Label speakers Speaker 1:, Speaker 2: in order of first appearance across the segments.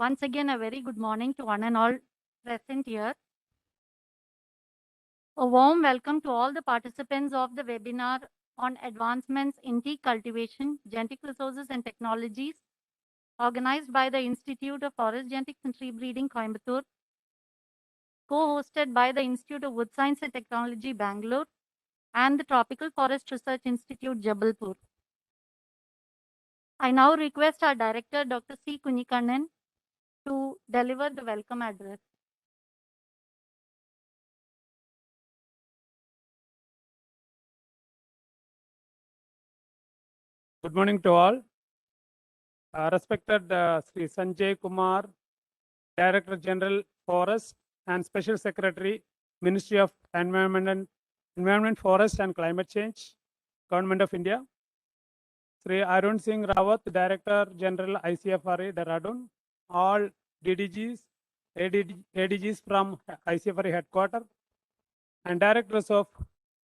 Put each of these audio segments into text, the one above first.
Speaker 1: Once again, a very good morning to one and all present here. A warm welcome to all the participants of the webinar on advancements in teak cultivation, genetic resources and technologies, organized by the Institute of Forest Genetics and Tree Breeding, Coimbatore, co-hosted by the Institute of Wood Science and Technology, Bengaluru, and the Tropical Forest Research Institute, Jabalpur. I now request our director, Dr. C. Kunyikannan, to deliver the welcome address.
Speaker 2: Good morning to all. Respected Sri Sanjay Kumar, Director General Forest and Special Secretary, Ministry of Environment, Forest and Climate Change, Government of India. Sri Arun Singh Rawat, Director General ICFRE Dehradun, all DDGs, ADGs from ICFRE Headquarters, and Directors of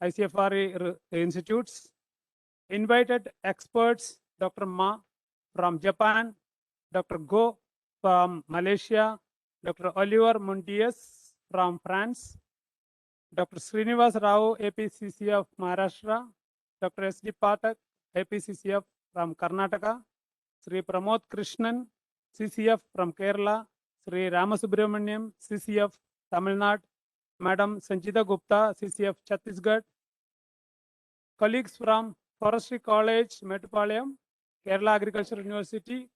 Speaker 2: ICFRE Institutes, invited experts, Dr. Ma from Japan, Dr. Go from Malaysia, Dr. Oliver Montius from France, Dr. Srinivas Rao, APCC of Maharashtra, Dr. S.D. Pathak, APCCF from Karnataka, Sri Pramod Krishnan, CCF from Kerala, Sri Ramasubramaniam, CCF Tamil Nadu, Madam Sanjita Gupta, CCF Chhattisgarh, colleagues from Forestry College, Metupalayam, Kerala Agricultural University,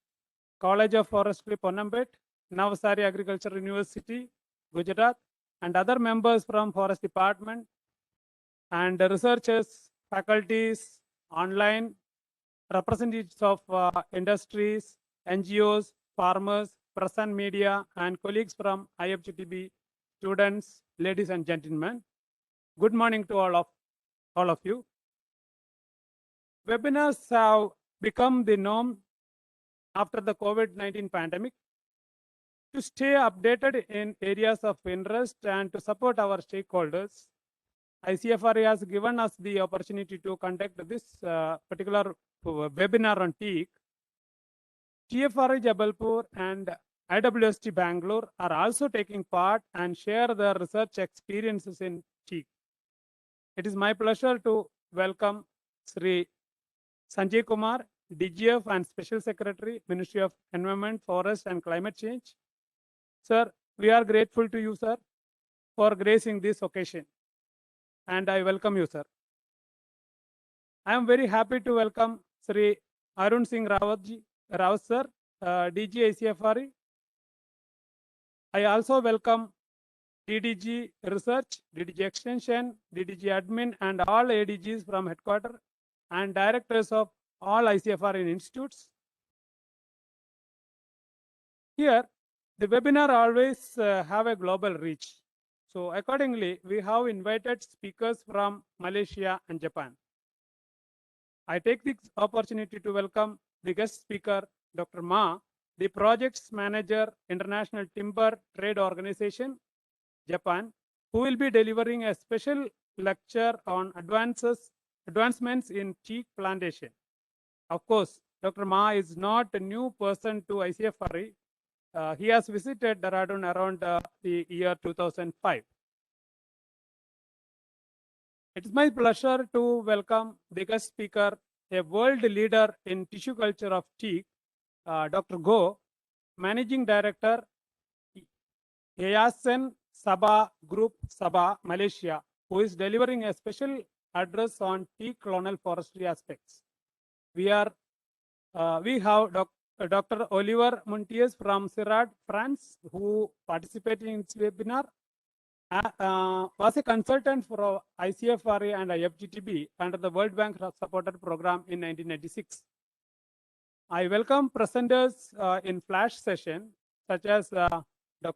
Speaker 2: College of Forestry, Ponnambet, Navsari Agricultural University, Gujarat, and other members from Forest Department, and researchers, faculties, online, representatives of industries, NGOs, farmers, press and media, and colleagues from IFGTB, students, ladies and gentlemen. Good morning to all of you. Webinars have become the norm after the COVID-19 pandemic. To stay updated in areas of interest and to support our stakeholders, ICFRE has given us the opportunity to conduct this particular webinar on teak. TFRE Jabalpur and IWST Bangalore are also taking part and share their research experiences in teak. It is my pleasure to welcome Sri Sanjay Kumar, DGF and Special Secretary, Ministry of Environment, Forest and Climate Change. Sir, we are grateful to you, sir, for gracing this occasion. And I welcome you, sir. I am very happy to welcome Sri Arun Singh Rawat, sir, DG ICFRE. I also welcome DDG Research, DDG Extension, DDG Admin, and all ADGs from headquarters and directors of all ICFRE institutes. Here, the webinar always have a global reach. So accordingly, we have invited speakers from Malaysia and Japan. I take this opportunity to welcome the guest speaker, Dr. Ma, the Projects Manager, International Timber Trade Organization, Japan, who will be delivering a special lecture on advancements in teak plantation. Of course, Dr. Ma is not a new person to ICFRE. He has visited Dehradun around the year 2005. It is my pleasure to welcome the guest speaker, a world leader in tissue culture of teak, Dr. Go, Managing Director, Yayasan Sabah Group Sabah, Malaysia, who is delivering a special address on teak clonal forestry aspects. We have Dr. Oliver Montius from Sirad, France, who participated in this webinar, was a consultant for ICFRE and IFGTB under the World Bank supported program in 1996. I welcome presenters in flash session, such as Dr.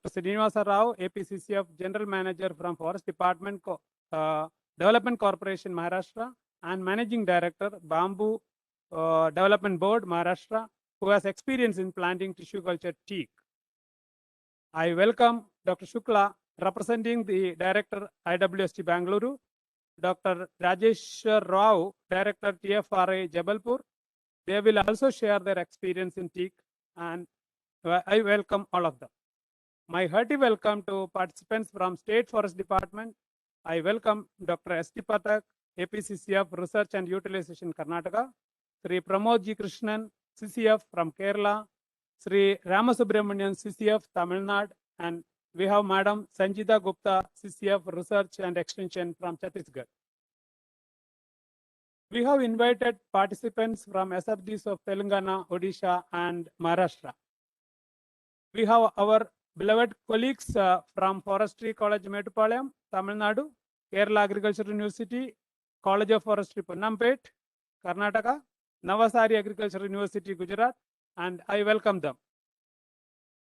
Speaker 2: Srinivasa Rao, APCCF General Manager from Forest Department, Development Corporation, Maharashtra, and Managing Director, Bamboo Development Board, Maharashtra, who has experience in planting tissue culture teak. I welcome Dr. Shukla, representing the Director, IWST Bengaluru, Dr. Rajesh Rao, Director, TFRE Jabalpur. They will also share their experience in teak. And I welcome all of them. My hearty welcome to participants from State Forest Department. I welcome Dr. S.T. Pathak, APCCF Research and Utilization Karnataka, Sri Pramod G. Krishnan, CCF from Kerala, Sri Ramasubramanian, CCF Tamil Nadu, and we have Madam Sanjita Gupta, CCF Research and Extension from Chhattisgarh. We have invited participants from SFDs of Telangana, Odisha, and Maharashtra. We have our beloved colleagues from Forestry College, Metupalayam, Tamil Nadu, Kerala Agricultural University, College of Forestry, Ponnampet, Karnataka, Navasari Agricultural University, Gujarat, and I welcome them.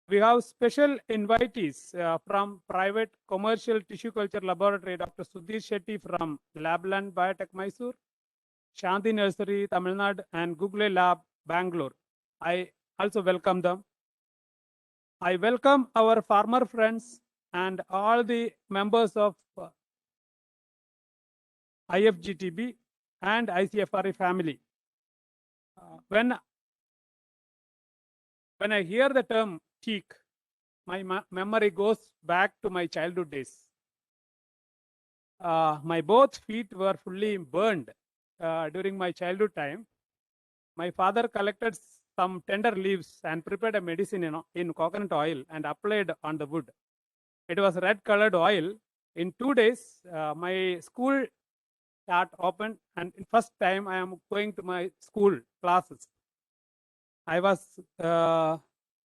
Speaker 2: We have special invitees from private commercial tissue culture laboratory, Dr. Sudhir Shetty from Labland Biotech, Mysore, Shanti Nursery, Tamil Nadu, and Google Lab, Bangalore. I also welcome them. I welcome our farmer friends and all the members of IFGTB and ICFRE family. When I hear the term teak, my memory goes back to my childhood days. My both feet were fully burned during my childhood time. My father collected some tender leaves and prepared a medicine in coconut oil and applied on the wood. It was red colored oil. In 2 days, my school start opened, and first time I am going to my school classes. I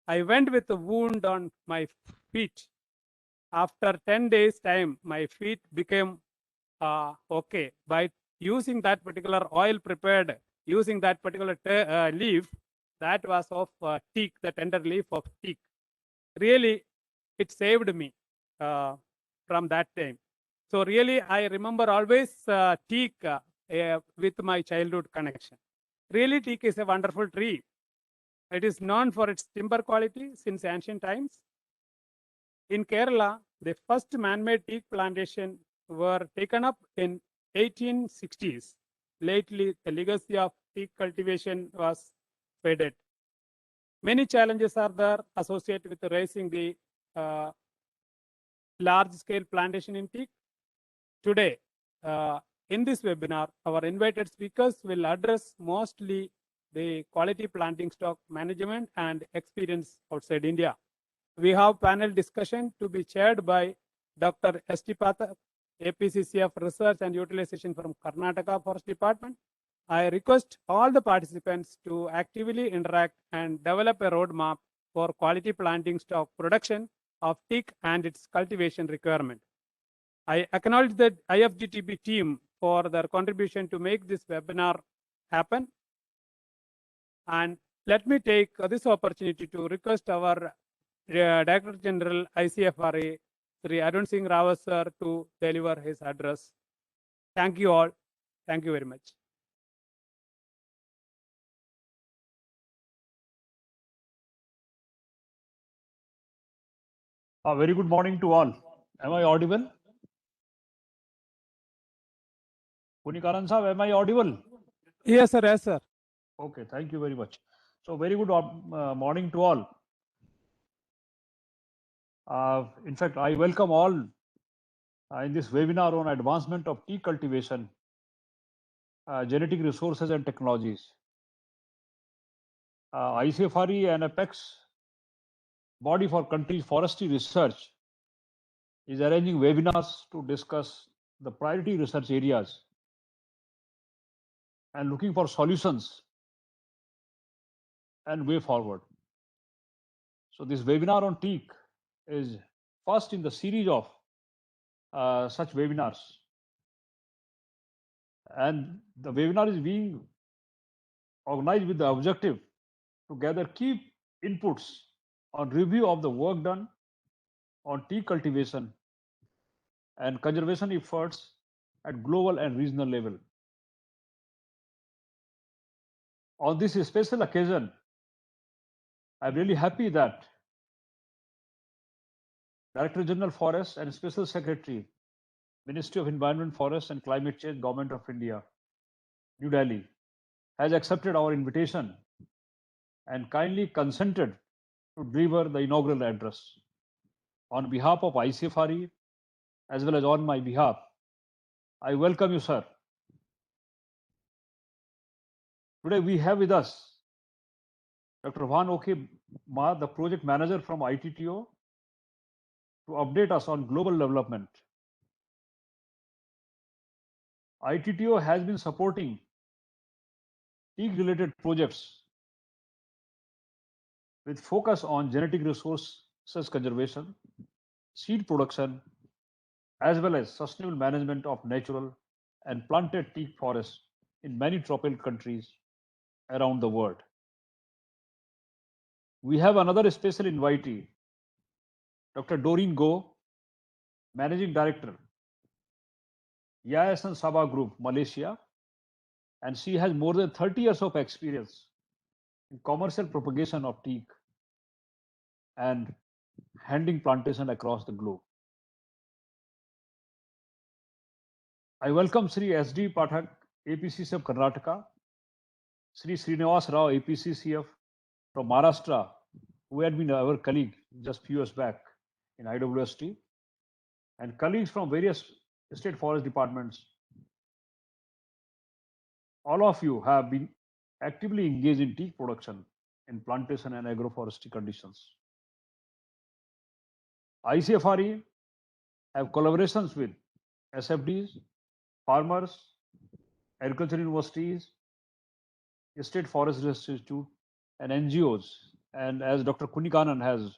Speaker 2: went with a wound on my feet. After 10 days time, my feet became okay. By using that particular oil prepared, using that particular leaf, that was of teak, the tender leaf of teak. Really, it saved me from that time. So really, I remember always teak with my childhood connection. Really, teak is a wonderful tree. It is known for its timber quality since ancient times. In Kerala, the first man-made teak plantation were taken up in 1860s. Lately, the legacy of teak cultivation was faded. Many challenges are there associated with raising the large-scale plantation in teak. Today, in this webinar, our invited speakers will address mostly the quality planting stock management and experience outside India. We have panel discussion to be chaired by Dr. S.T. Pathak, APCCF Research and Utilization from Karnataka Forest Department. I request all the participants to actively interact and develop a roadmap for quality planting stock production of teak and its cultivation requirement. I acknowledge the IFGTB team for their contribution to make this webinar happen. And let me take this opportunity to request our Director General ICFRE, Sri Arun Singh Rawat sir, to deliver his address. Thank you all. Thank you very much.
Speaker 3: A very good morning to all. Am I audible? Punikaran sir, am I audible?
Speaker 2: Yes, sir. Yes, sir.
Speaker 3: Okay, thank you very much. So very good morning to all. In fact, I welcome all in this webinar on advancement of tea cultivation, genetic resources and technologies. ICFRE, an apex body for country's forestry research, is arranging webinars to discuss the priority research areas and looking for solutions and way forward. So this webinar on teak is first in the series of such webinars. And the webinar is being organized with the objective to gather key inputs on review of the work done on teak cultivation and conservation efforts at global and regional level. On this special occasion, I'm really happy that Director General Forest and Special Secretary, Ministry of Environment, Forest and Climate Change, Government of India, New Delhi, has accepted our invitation and kindly consented to deliver the inaugural address. On behalf of ICFRE, as well as on my behalf, I welcome you, sir. Today we have with us Dr. Van Oke Ma, the project manager from ITTO, to update us on global development. ITTO has been supporting teak-related projects with focus on genetic resources conservation, seed production, as well as sustainable management of natural and planted teak forests in many tropical countries around the world. We have another special invitee, Dr. Doreen Go, Managing Director, Yayasan Sabah Group, Malaysia, and she has more than 30 years of experience in commercial propagation of teak and handling plantation across the globe. I welcome Sri SD Pathak, APCC of Karnataka, Sri Srinivas Rao, APCCF from Maharashtra, who had been our colleague just few years back in IWST, and colleagues from various state forest departments. All of you have been actively engaged in teak production in plantation and agroforestry conditions. ICFRE have collaborations with SFDs, farmers, agricultural universities, state forest institute, and NGOs. And as Dr. Kunikanan has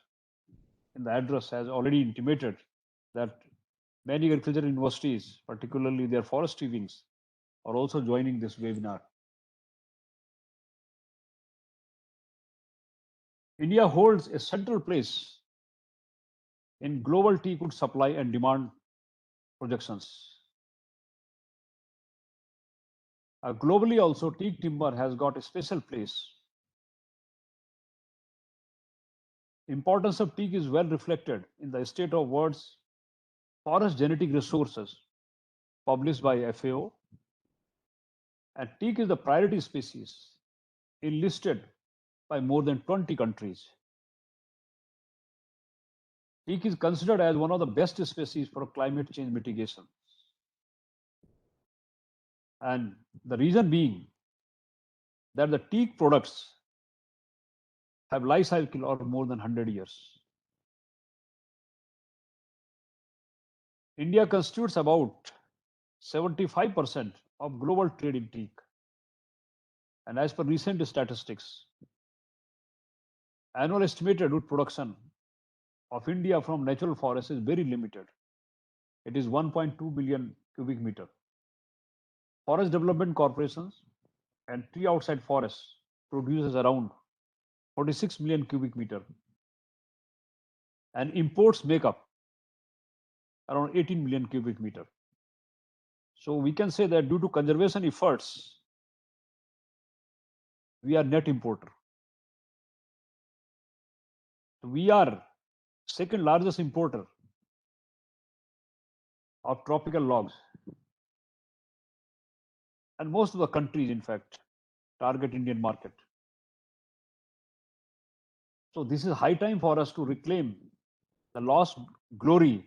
Speaker 3: in the address has already intimated that many agricultural universities, particularly their forestry wings, are also joining this webinar. India holds a central place in global teak wood supply and demand projections. Globally also, teak timber has got a special place. Importance of teak is well reflected in the State of World's Forest Genetic Resources published by FAO. And teak is the priority species enlisted by more than 20 countries. Teak is considered as one of the best species for climate change mitigation. And the reason being that the teak products have life cycle of more than 100 years. India constitutes about 75% of global trade in teak. And as per recent statistics, annual estimated wood production of India from natural forests is very limited. It is 1.2 billion cubic meter. Forest development corporations and tree outside forests produces around 46 million cubic meter, and imports make up around 18 million cubic meter. So we can say that due to conservation efforts, we are net importer. We are second largest importer of tropical logs. And most of the countries, in fact, target Indian market. So this is high time for us to reclaim the lost glory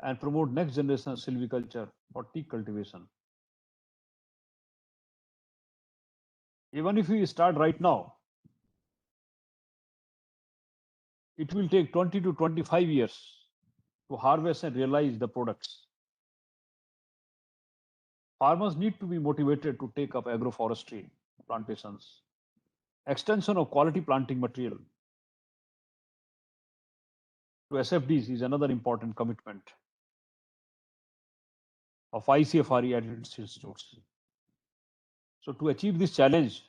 Speaker 3: and promote next generation of silviculture or teak cultivation. Even if we start right now, it will take 20 to 25 years to harvest and realize the products. Farmers need to be motivated to take up agroforestry plantations. Extension of quality planting material to SFDs is another important commitment of ICFRE and its institutes. So to achieve this challenge,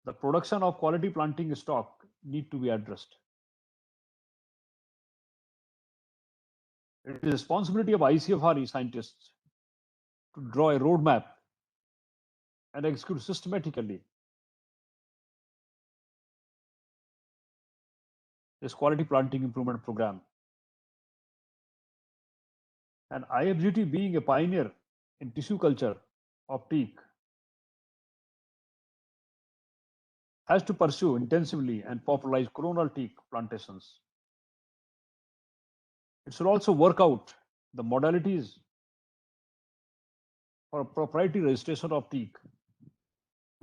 Speaker 3: the production of quality planting stock need to be addressed. It is the responsibility of ICFRE scientists to draw a roadmap and execute systematically this quality planting improvement program. And IFGT being a pioneer in tissue culture of teak, has to pursue intensively and popularize coronal teak plantations. It should also work out the modalities for proprietary registration of teak,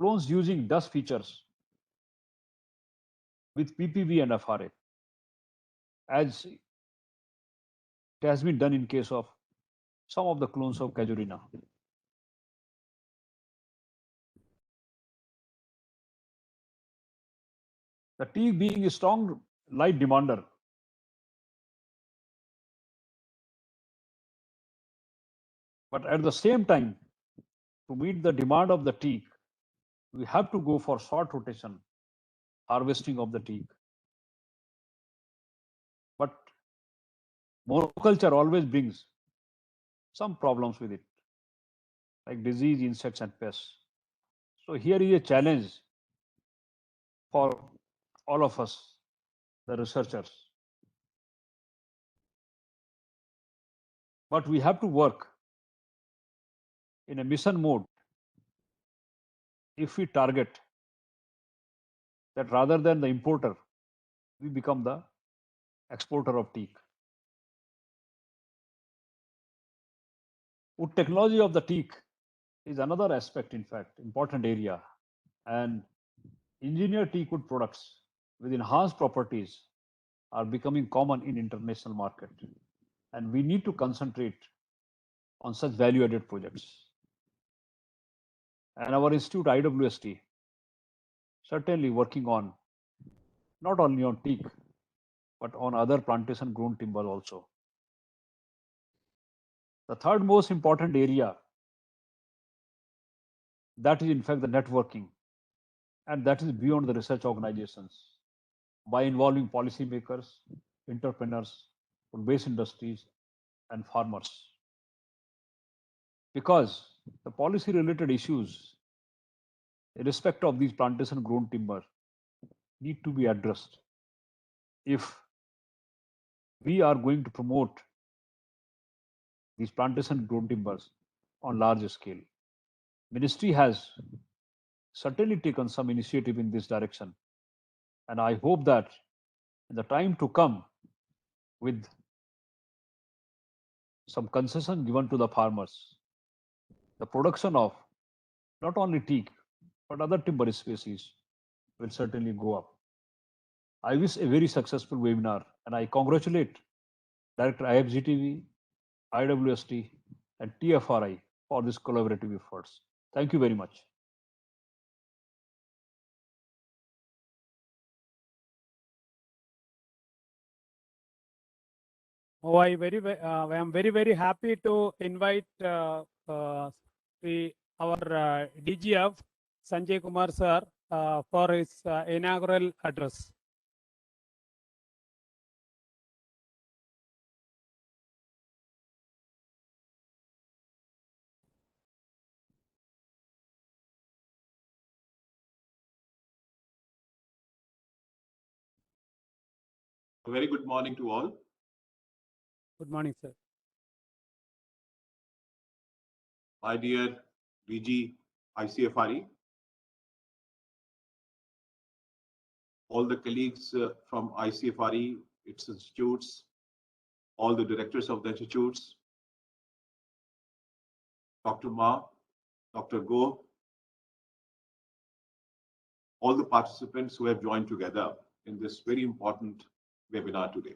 Speaker 3: clones using dust features with PPV and FRA, as it has been done in case of some of the clones of Casuarina. The teak being a strong light demander, but at the same time, to meet the demand of the teak, we have to go for short rotation harvesting of the teak. But monoculture always brings some problems with it, like disease, insects, and pests. So here is a challenge for all of us, the researchers. But we have to work in a mission mode if we target that rather than the importer, we become the exporter of teak. Wood technology of the teak is another aspect, in fact, important area. And engineered teak wood products with enhanced properties are becoming common in international market. And we need to concentrate on such value-added projects. And our institute, IWST, certainly working on not only on teak, but on other plantation grown timber also. The third most important area, that is in fact the networking, and that is beyond the research organizations, by involving policymakers, entrepreneurs, base industries, and farmers. Because the policy related issues in respect of these plantation grown timber need to be addressed if we are going to promote these plantation grown timbers on large scale. Ministry has certainly taken some initiative in this direction, and I hope that in the time to come, with some concession given to the farmers, the production of not only teak but other timber species will certainly go up. I wish a very successful webinar, and I congratulate Director IFGTB, IWST, and TFRI for this collaborative efforts. Thank you very much.
Speaker 2: Oh, I am very happy to invite our DGF Sanjay Kumar sir for his inaugural address.
Speaker 4: A very good morning to all.
Speaker 2: Good morning, sir.
Speaker 4: My dear DG ICFRE, all the colleagues from ICFRE, its institutes, all the directors of the institutes, Dr. Ma, Dr. Go, all the participants who have joined together in this very important webinar today.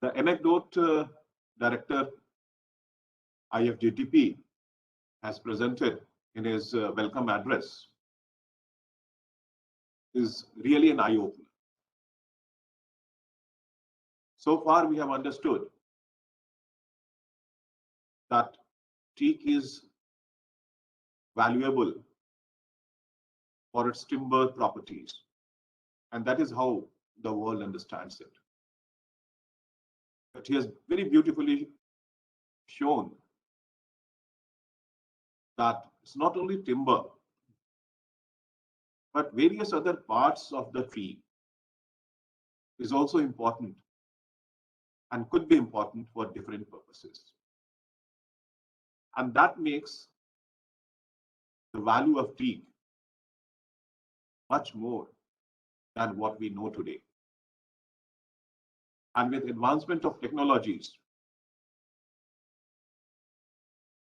Speaker 4: The anecdote director IFGTB has presented in his welcome address is really an eye-opener. So far, we have understood that teak is valuable for its timber properties, and that is how the world understands it. But he has very beautifully shown that it's not only timber, but various other parts of the tree is also important and could be important for different purposes. And that makes the value of teak much more than what we know today. And with advancement of technologies,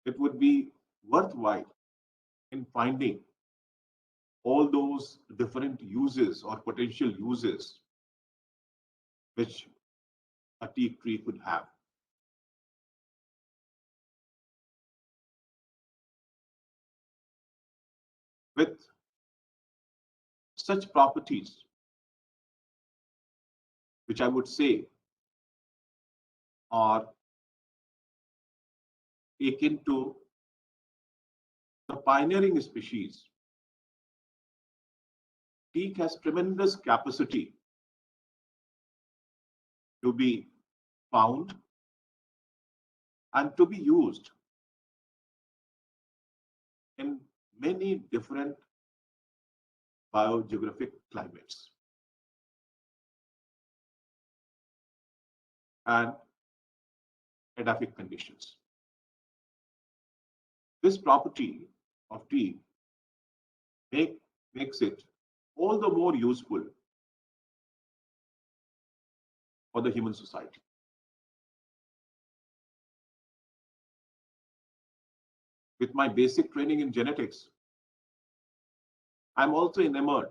Speaker 4: it would be worthwhile in finding all those different uses or potential uses which a teak tree could have. With such properties, which I would say are akin to the pioneering species, teak has tremendous capacity to be found and to be used in many different biogeographic climates and edaphic conditions. This property of teak makes it all the more useful for the human society. With my basic training in genetics, I'm also enamored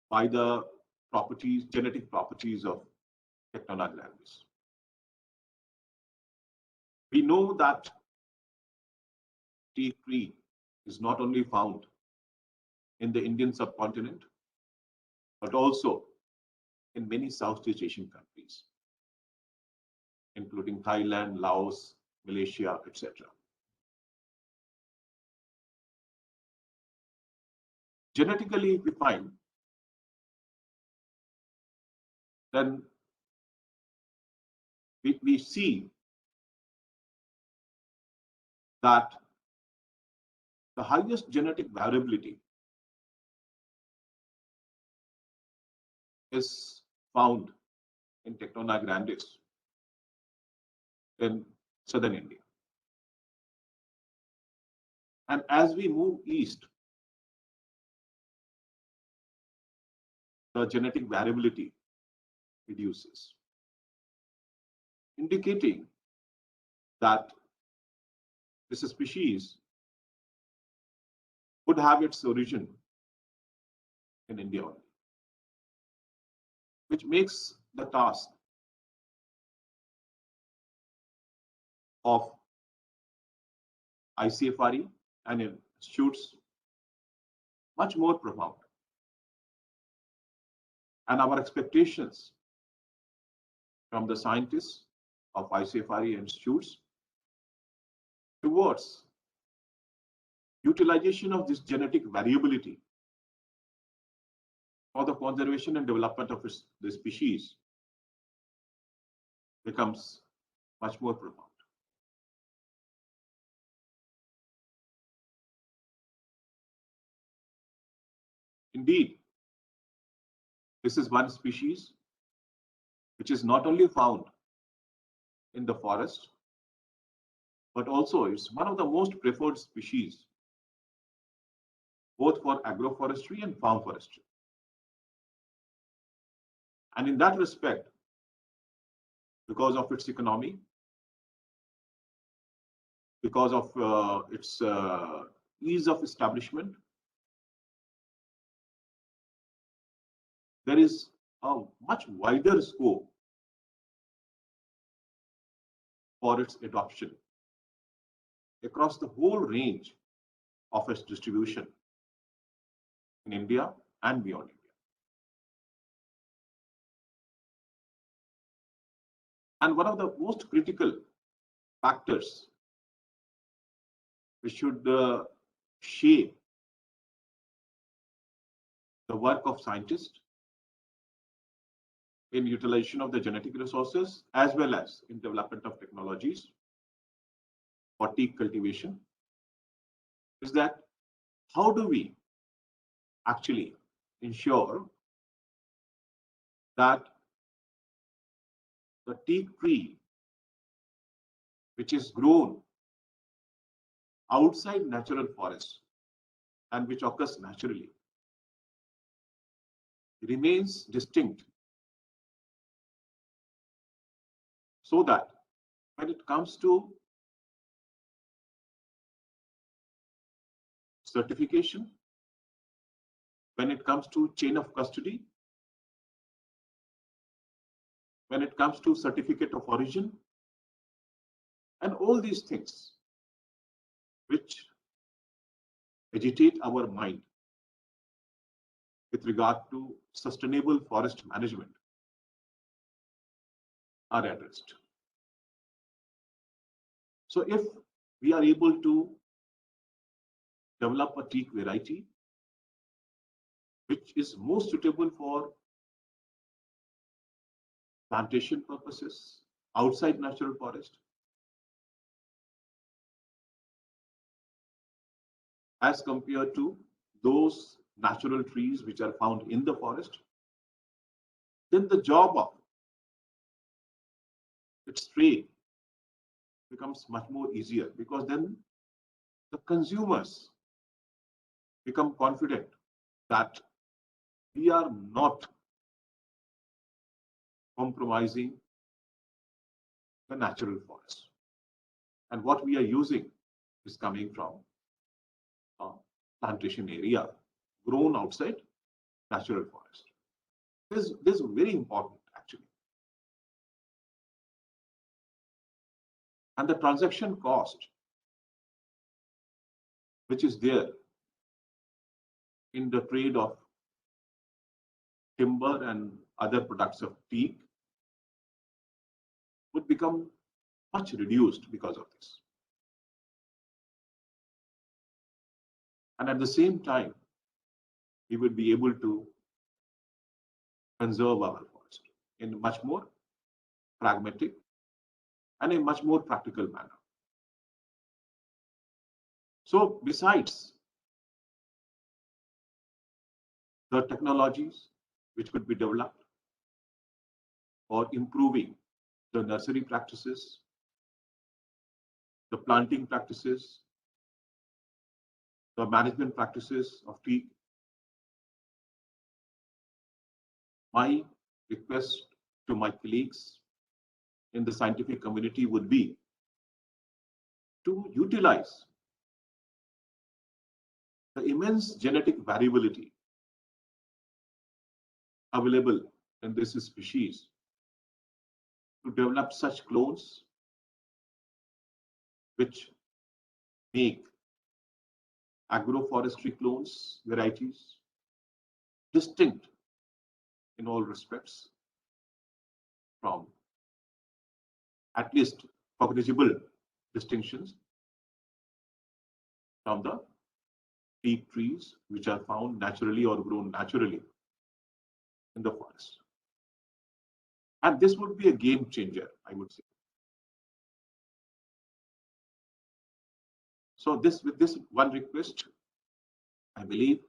Speaker 4: by the properties, genetic properties of Tectona grandis. We know that teak tree is not only found in the Indian subcontinent, but also in many Southeast Asian countries, including Thailand, Laos, Malaysia, etc. Genetically, we find then we see that the highest genetic variability is found in Tectona grandis in southern India. And as we move east, the genetic variability reduces, indicating that this species would have its origin in India only, which makes the task of ICFRE and institutes much more profound. And our expectations from the scientists of ICFRE institutes towards utilization of this genetic variability for the conservation and development of the species becomes much more profound. Indeed, this is one species which is not only found in the forest, but also it's one of the most preferred species, both for agroforestry and farm forestry. And in that respect, because of its economy, because of its ease of establishment, there is a much wider scope for its adoption across the whole range of its distribution in India and beyond India. And one of the most critical factors which should shape the work of scientists in utilization of the genetic resources as well as in development of technologies for teak cultivation is that how do we actually ensure that the teak tree which is grown outside natural forest and which occurs naturally remains distinct, so that when it comes to certification, when it comes to chain of custody, when it comes to certificate of origin, and all these things which agitate our mind with regard to sustainable forest management are addressed. So if we are able to develop a teak variety which is most suitable for plantation purposes outside natural forest, as compared to those natural trees which are found in the forest, then the job of its trade becomes much more easier, because then the consumers become confident that we are not compromising the natural forest, and what we are using is coming from a plantation area grown outside natural forest. This is very important actually. And the transaction cost which is there in the trade of timber and other products of teak would become much reduced because of this. And at the same time, we would be able to conserve our forest in a much more pragmatic and a much more practical manner. So besides the technologies which could be developed for improving the nursery practices, the planting practices, the management practices of teak, my request to my colleagues in the scientific community would be to utilize the immense genetic variability available in this species to develop such clones which make agroforestry clones varieties distinct in all respects from at least cognizable distinctions from the teak trees which are found naturally or grown naturally in the forest. And this would be a game changer, I would say. So with this one request, I believe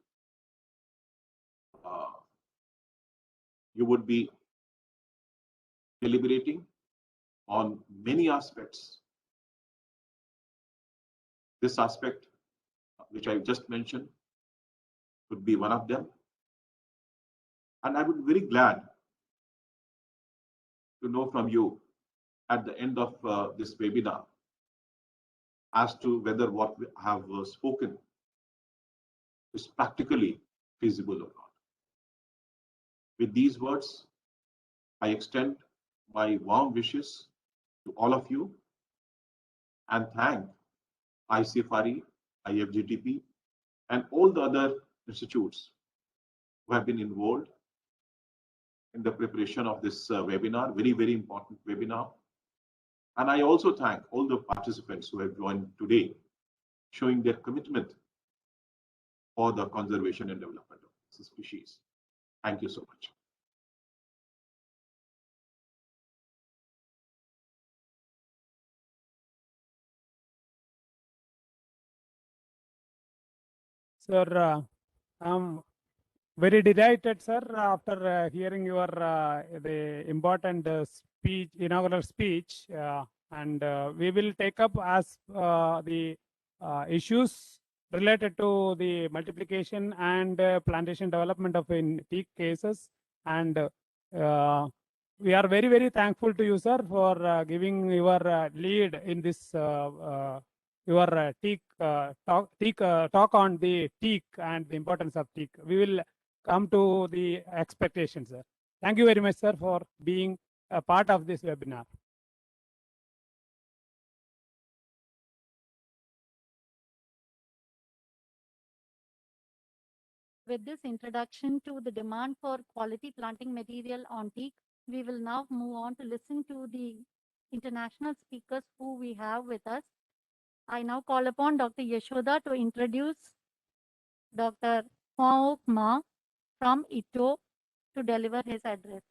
Speaker 4: you would be deliberating on many aspects. This aspect, which I just mentioned, would be one of them. And I would be very glad to know from you at the end of this webinar as to whether what we have spoken is practically feasible or not. With these words, I extend my warm wishes to all of you and thank ICFRE, IFGTB, and all the other institutes who have been involved in the preparation of this webinar, very, very important webinar. And I also thank all the participants who have joined today, showing their commitment for the conservation and development of this species. Thank you so much.
Speaker 2: Sir, I'm very delighted, sir, after hearing your the important speech, inaugural speech, and we will take up as the issues related to the multiplication and plantation development of in teak cases. And we are very, very thankful to you, sir, for giving your lead in this your talk on the teak and the importance of teak. We will come to the expectations, sir. Thank you very much, sir, for being a part of this webinar.
Speaker 1: With this introduction to the demand for quality planting material on teak, we will now move on to listen to the international speakers who we have with us. I now call upon Dr. Yashoda to introduce Dr. Hwaok Ma from Ito to deliver his address.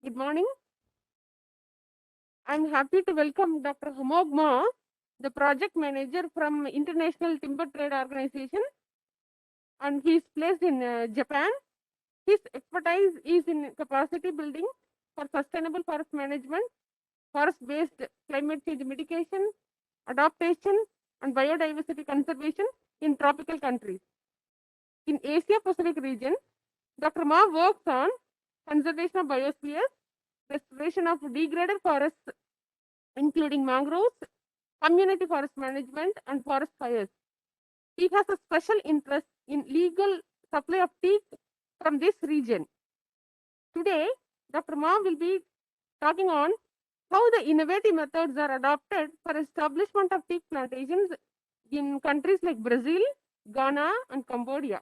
Speaker 5: Good morning. I'm happy to welcome Dr. Hwaok Ma, the project manager from International Timber Trade Organization, and he is placed in Japan. His expertise is in capacity building for sustainable forest management, forest-based climate change mitigation, adaptation, and biodiversity conservation in tropical countries. In Asia Pacific region, Dr. Ma works on conservation of biospheres, restoration of degraded forests, including mangroves, community forest management, and forest fires. He has a special interest in legal supply of teak from this region. Today, Dr. Ma will be talking on how the innovative methods are adopted for establishment of teak plantations in countries like Brazil, Ghana, and Cambodia.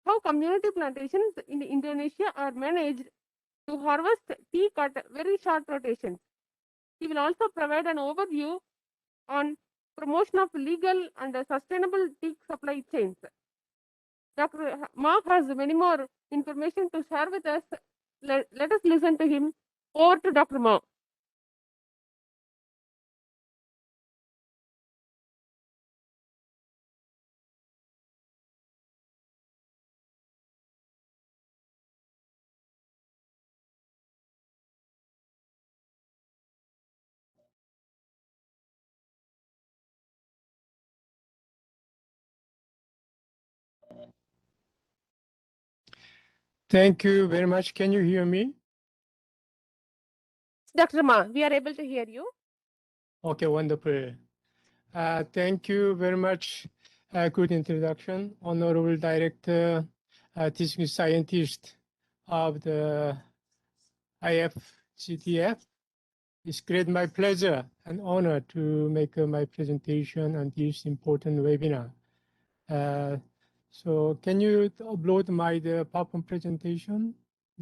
Speaker 5: How community plantations in Indonesia are managed to harvest teak at very short rotations. He will also provide an overview on promotion of legal and sustainable teak supply chains. Dr. Mark has many more information to share with us. Let us listen to him. Over to Dr. Mark.
Speaker 6: Thank you very much. Can you hear me?
Speaker 5: Dr. Ma, we are able to hear you.
Speaker 6: Okay, wonderful. Thank you very much. Good introduction, Honorable Director, teaching scientist of the IFGTB. It's great my pleasure and honor to make my presentation on this important webinar. So can you upload my PowerPoint presentation?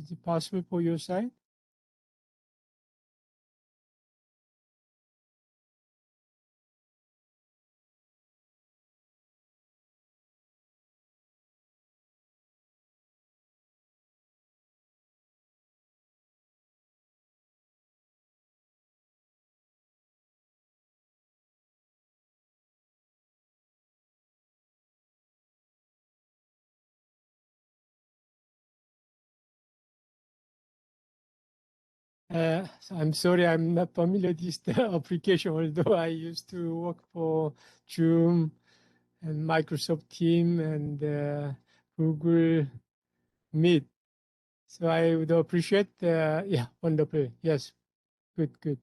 Speaker 6: Is it possible for your side? I'm sorry, I'm not familiar with this application, although I used to work for Zoom and Microsoft Teams and Google Meet. So I would appreciate, yeah, wonderful. Yes, good.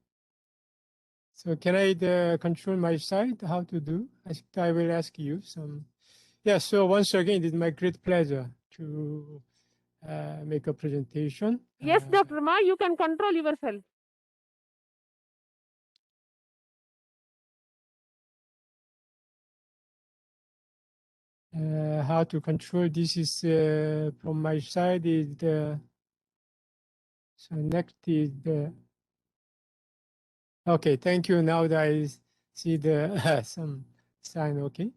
Speaker 6: So can I control my site, how to do? I will ask you some. Yeah, so once again, it is my great pleasure to make a presentation.
Speaker 5: Yes, Dr. Ma, you can control yourself.
Speaker 6: How to control this is from my side is the so next is the okay. Thank you. Now that I see the some sign. Okay.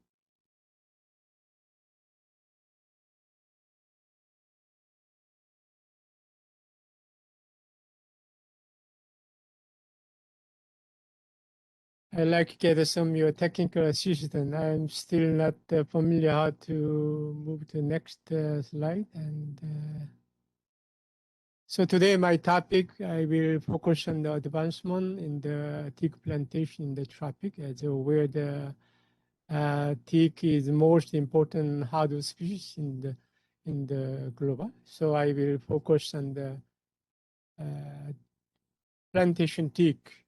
Speaker 6: I like to get some your technical assistance. I'm still not familiar how to move to the next slide and So today my topic, I will focus on the advancement in the teak plantation in the tropic, as where the teak is most important hardwood species in the global. So I will focus on the plantation teak.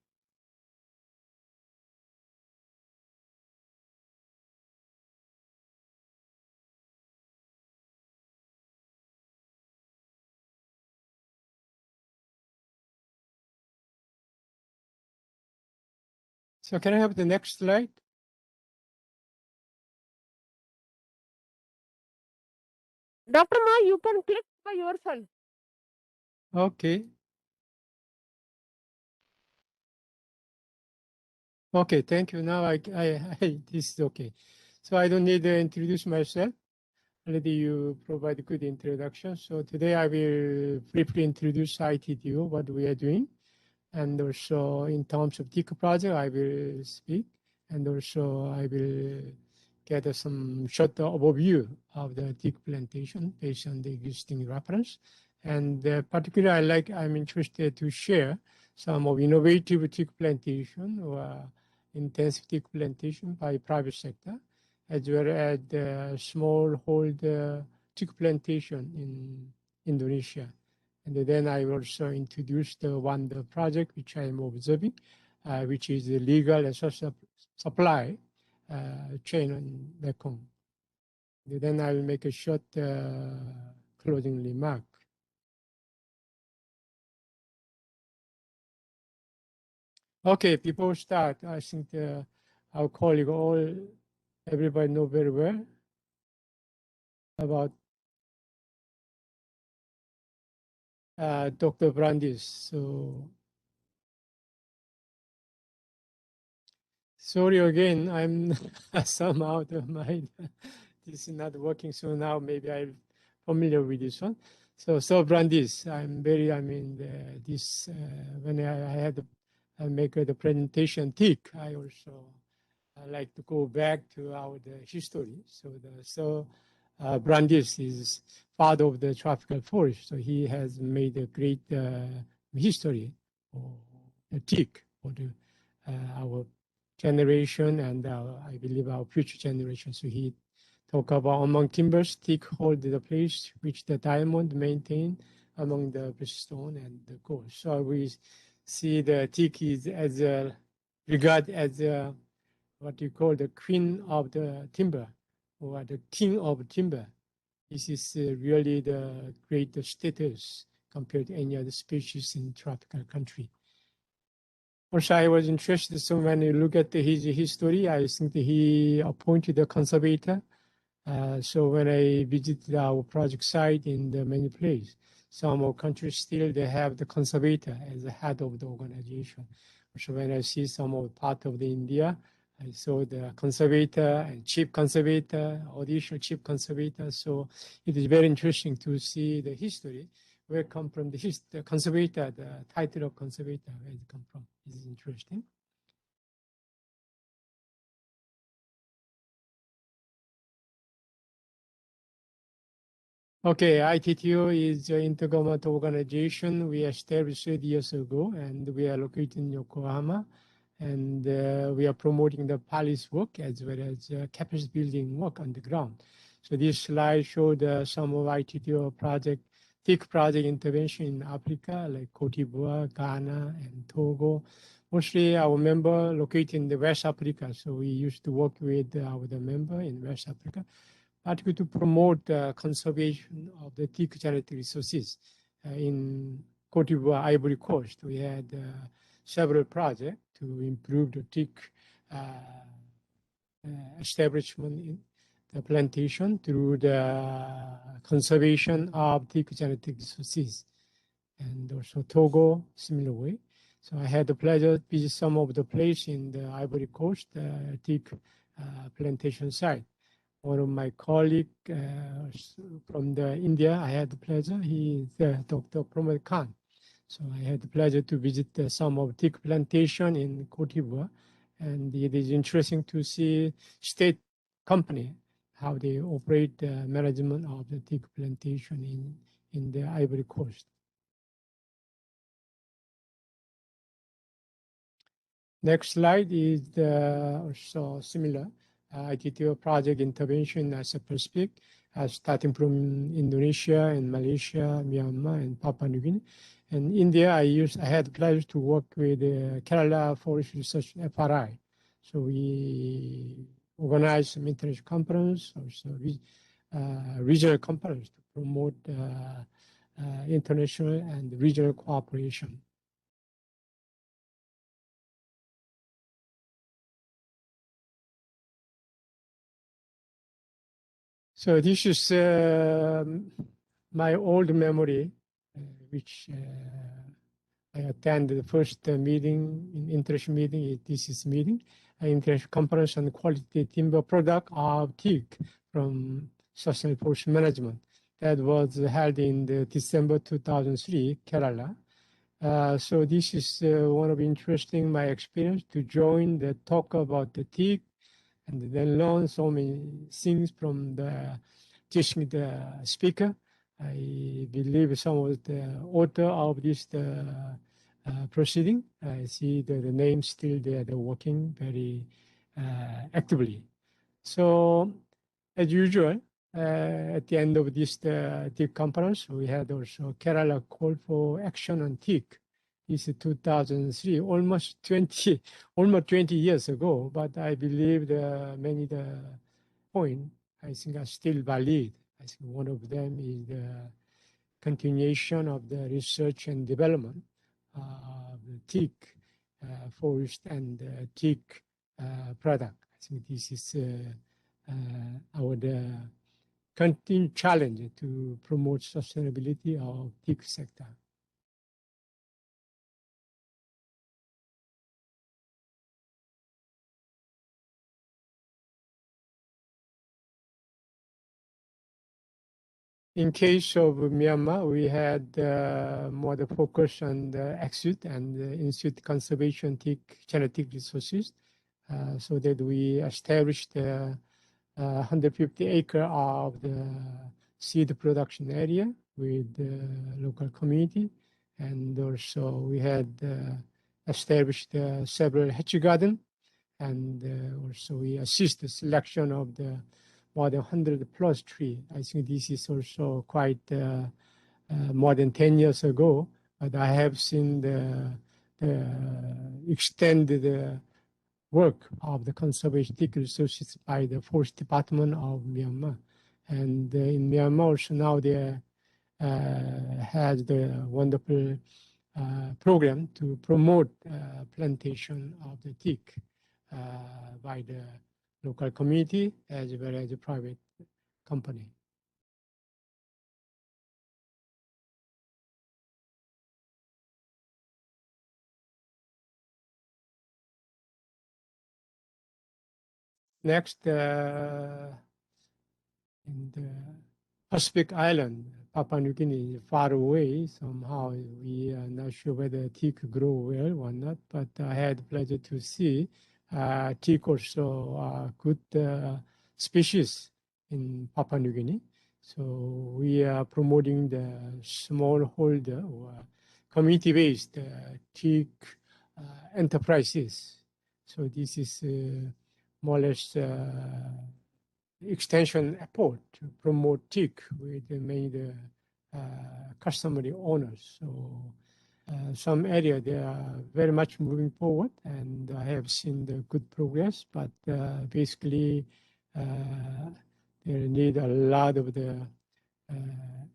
Speaker 6: So can I have the next slide?
Speaker 5: Dr. Ma, you can click by yourself.
Speaker 6: Okay. Okay, thank you. Now this is okay. So I don't need to introduce myself. Already you provide a good introduction. So today I will briefly introduce ITTO, what we are doing. And also in terms of teak project, I will speak. And also I will get some short overview of the teak plantation based on the existing reference. And particularly I'm interested to share some of innovative teak plantation or intensive teak plantation by private sector, as well as the smallholder teak plantation in Indonesia. And then I also introduced the project which I am observing, which is the legal and social supply chain in Mekong. Then I will make a short closing remark. Okay, before we start, I think our colleague, everybody know very well about Dr. Brandis. So sorry again, I'm somehow the mind this is not working. So now maybe I'm familiar with this one. So Brandis, when I had I make the presentation Teak, I also like to go back to the history. So Brandis is father of the tropical forest. So he has made a great history for the teak for our generation and I believe our future generation. So he talk about among timbers, teak hold the place which the diamond maintain among the stone and the gold. So we see the teak is as regarded as what you call the queen of the timber or the king of timber. This is really the great status compared to any other species in tropical country. Also, I was interested, so when you look at his history, I think he appointed a conservator. So when I visited our project site in the many places, some of countries still they have the conservator as the head of the organization. So when I see some of part of the India, I saw the conservator and chief conservator, additional chief conservator. So it is very interesting to see the history, where it come from the conservator, the title of conservator, where it come from. This is interesting. Okay, ITTO is an intergovernmental organization we established 30 years ago, and we are located in Yokohama. And we are promoting the policy work as well as capacity building work on the ground. So this slide showed some of ITTO project, TIC project intervention in Africa, like Cote d'Ivoire, Ghana, and Togo. Mostly our member located in the West Africa. So we used to work with the member in West Africa, particularly to promote the conservation of the teak genetic resources in Cote d'Ivoire, Ivory Coast. We had several projects to improve the teak establishment in the plantation through the conservation of teak genetic resources. And also Togo, similar way. So I had the pleasure to visit some of the place in the Ivory Coast, teak plantation site. One of my colleagues from India, I had the pleasure, he is Dr. Pramod Khan. So I had the pleasure to visit some of teak plantation in Cote d'Ivoire. And it is interesting to see state company, how they operate the management of the teak plantation in the Ivory Coast. Next slide is also similar. I did a project intervention as a Pacific, starting from Indonesia and Malaysia, Myanmar, and Papua New Guinea. And India, I had the pleasure to work with Kerala Forest Research FRI. So we organized some international conference, also regional conference to promote international and regional cooperation. So this is my old memory, which I attended the first meeting, international meeting, this is meeting, international conference on quality timber product of teak from Sustainable Forest Management. That was held in December 2003, Kerala. So this is one of interesting my experience to join the talk about the teak and then learn so many things from the teaching the speaker. I believe some of the author of this proceeding. I see the name still there, they're working very actively. So as usual, at the end of this teak conference, we had also Kerala call for action on teak. It's 2003, almost 20 years ago, but I believe many point I think are still valid. I think one of them is the continuation of the research and development of the teak forest and teak product. I think this is our continued challenge to promote sustainability of teak sector. In case of Myanmar, we had more the focus on the exit and the in-situ conservation teak genetic resources, so that we established 150 acre of the seed production area with the local community. And also we had established several hatch garden, and also we assist the selection of the more than 100 plus tree. I think this is also quite more than 10 years ago, but I have seen the extended work of the conservation resources by the Forest Department of Myanmar. And in Myanmar also now they has the wonderful program to promote plantation of the teak by the local community as well as a private company. Next, in the Pacific Island, Papua New Guinea is far away. Somehow we are not sure whether teak grow well or not, but I had the pleasure to see teak also are good species in Papua New Guinea. So we are promoting the smallholder or community-based teak enterprises. So this is more or less extension effort to promote teak with many customary owners. So some area they are very much moving forward, and I have seen the good progress, but basically they need a lot of the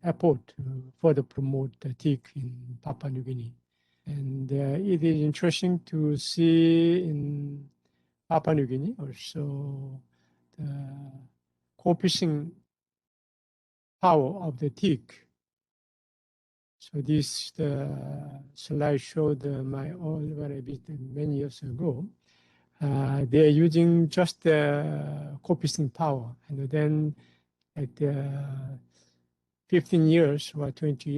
Speaker 6: effort to further promote the teak in Papua New Guinea. And it is interesting to see in Papua New Guinea also the co-fishing power of the teak. So this slide showed my old when I visited many years ago. They are using just the co-fishing power, and then at 15 years or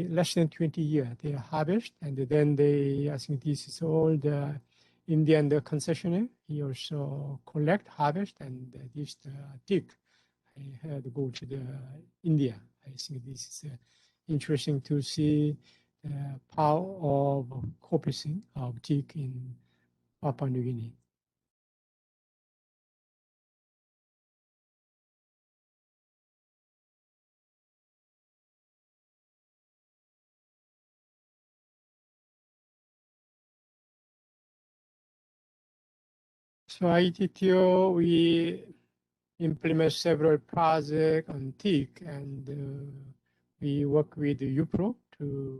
Speaker 6: less than 20 years, they harvest, and then I think this is all the Indian concessionaire. He also collect, harvest, and this teak. I had to go to India. I think this is interesting to see the power of co-fishing of teak in Papua New Guinea. So ITTO, we implement several projects on teak, and we work with UPRO to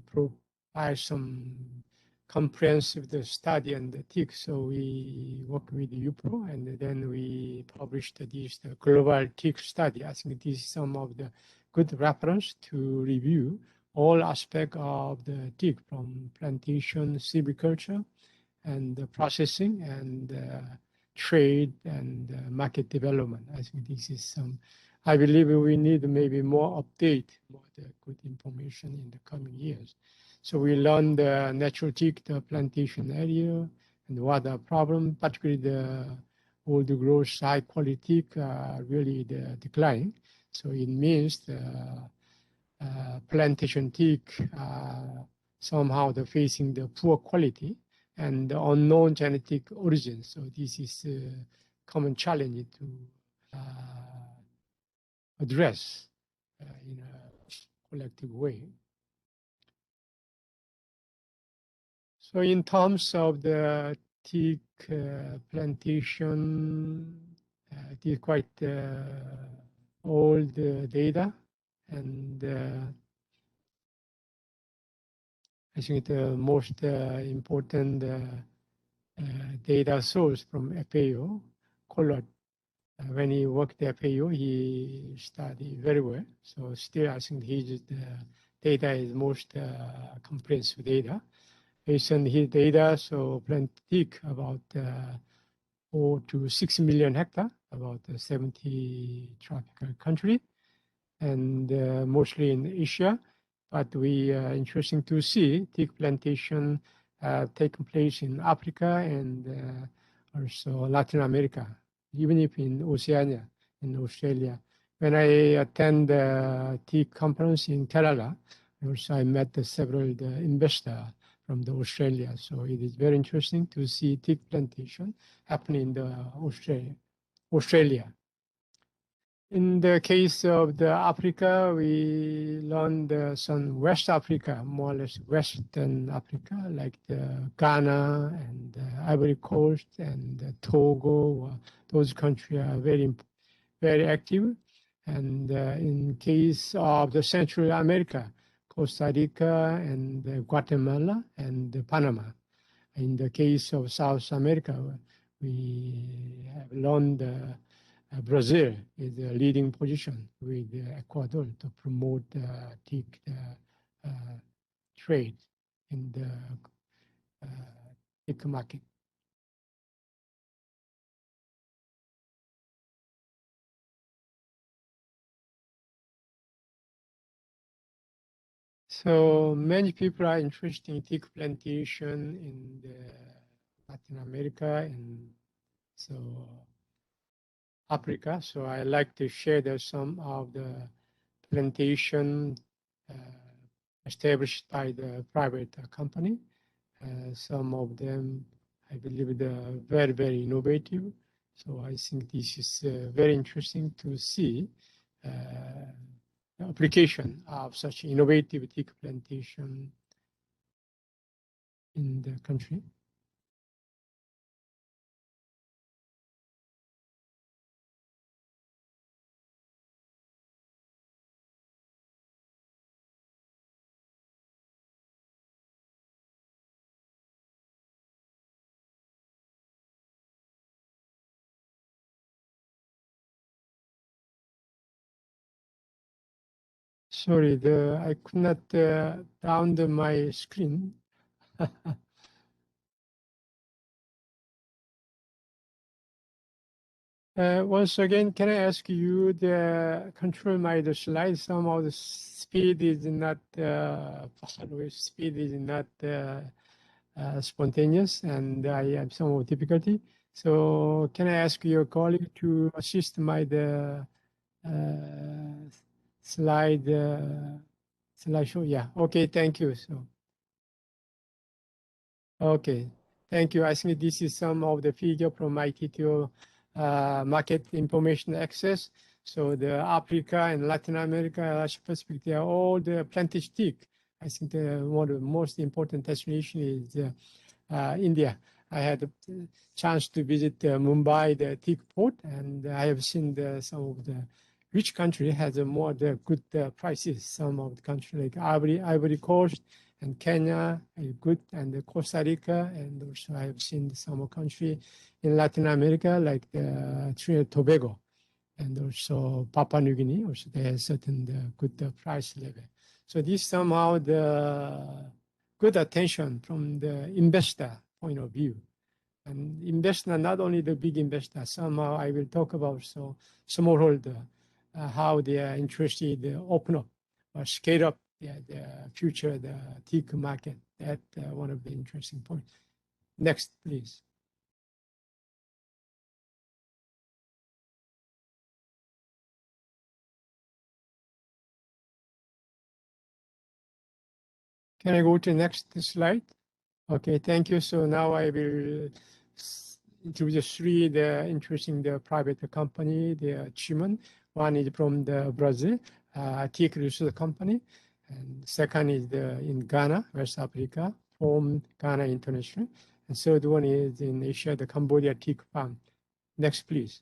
Speaker 6: provide some comprehensive study on the teak. So we work with UPRO, and then we published this global teak study. I think this is some of the good reference to review all aspects of the teak, from plantation, silviculture, and processing, and trade, and market development. I think this is some. I believe we need maybe more update, more good information in the coming years. So we learned the natural teak, the plantation area, and what the problem, particularly all the growth high quality teak really the decline. So it means the plantation teak somehow the facing the poor quality and the unknown genetic origin. So this is a common challenge to address in a collective way. So in terms of the teak plantation, it is quite old data, and I think the most important data source from FAO, Collard. When he worked at FAO, he studied very well. So still, I think his data is most comprehensive data. Based on his data, so plant teak about 4 to 6 million hectares, about 70 tropical country, and mostly in Asia. But we interesting to see teak plantation taking place in Africa and also Latin America, even if in Oceania, in Australia. When I attend the teak conference in Kerala, also I met several investors from the Australia. So it is very interesting to see teak plantation happening in the Australia. In the case of the Africa, we learned some West Africa, more or less Western Africa, like the Ghana and Ivory Coast and Togo. Those countries are very, very active. And in case of the Central America, Costa Rica and Guatemala and Panama. In the case of South America, we have learned Brazil is the leading position with Ecuador to promote teak trade in the teak market. So many people are interested in teak plantation in Latin America and so Africa. So I like to share some of the plantation established by the private company. Some of them, I believe, they're very, very innovative. So I think this is very interesting to see the application of such innovative teak plantation in the country. Sorry, I could not down my screen. Once again, can I ask you to control my slide? Some of the speed is not speed is not spontaneous, and I have some difficulty. So can I ask your colleague to assist my slideshow? Yeah. Okay. Thank you. So. Okay, thank you. I think this is some of the figure from ITTO market information access. So the Africa and Latin America, Asia Pacific, they are all the plantage teak. I think one of the most important destination is India. I had a chance to visit Mumbai, the teak port, and I have seen some of the rich country has a more the good prices. Some of the country like Ivory Coast and Kenya are good, and Costa Rica, and also I have seen some country in Latin America like Trinidad and Tobago, and also Papua New Guinea. Also, they have certain good price level. So this somehow the good attention from the investor point of view. And investor, not only the big investor, somehow I will talk about so smallholder, how they are interested open up or scale up the future, the teak market. That one of the interesting points. Next, please. Can I go to the next slide? Okay, thank you. So now I will introduce three the interesting the private company, the achievement. One is from the Brazil, Teak Research Company, and second is in Ghana, West Africa, from Ghana International, and third one is in Asia, the Cambodia Teak Farm. Next, please.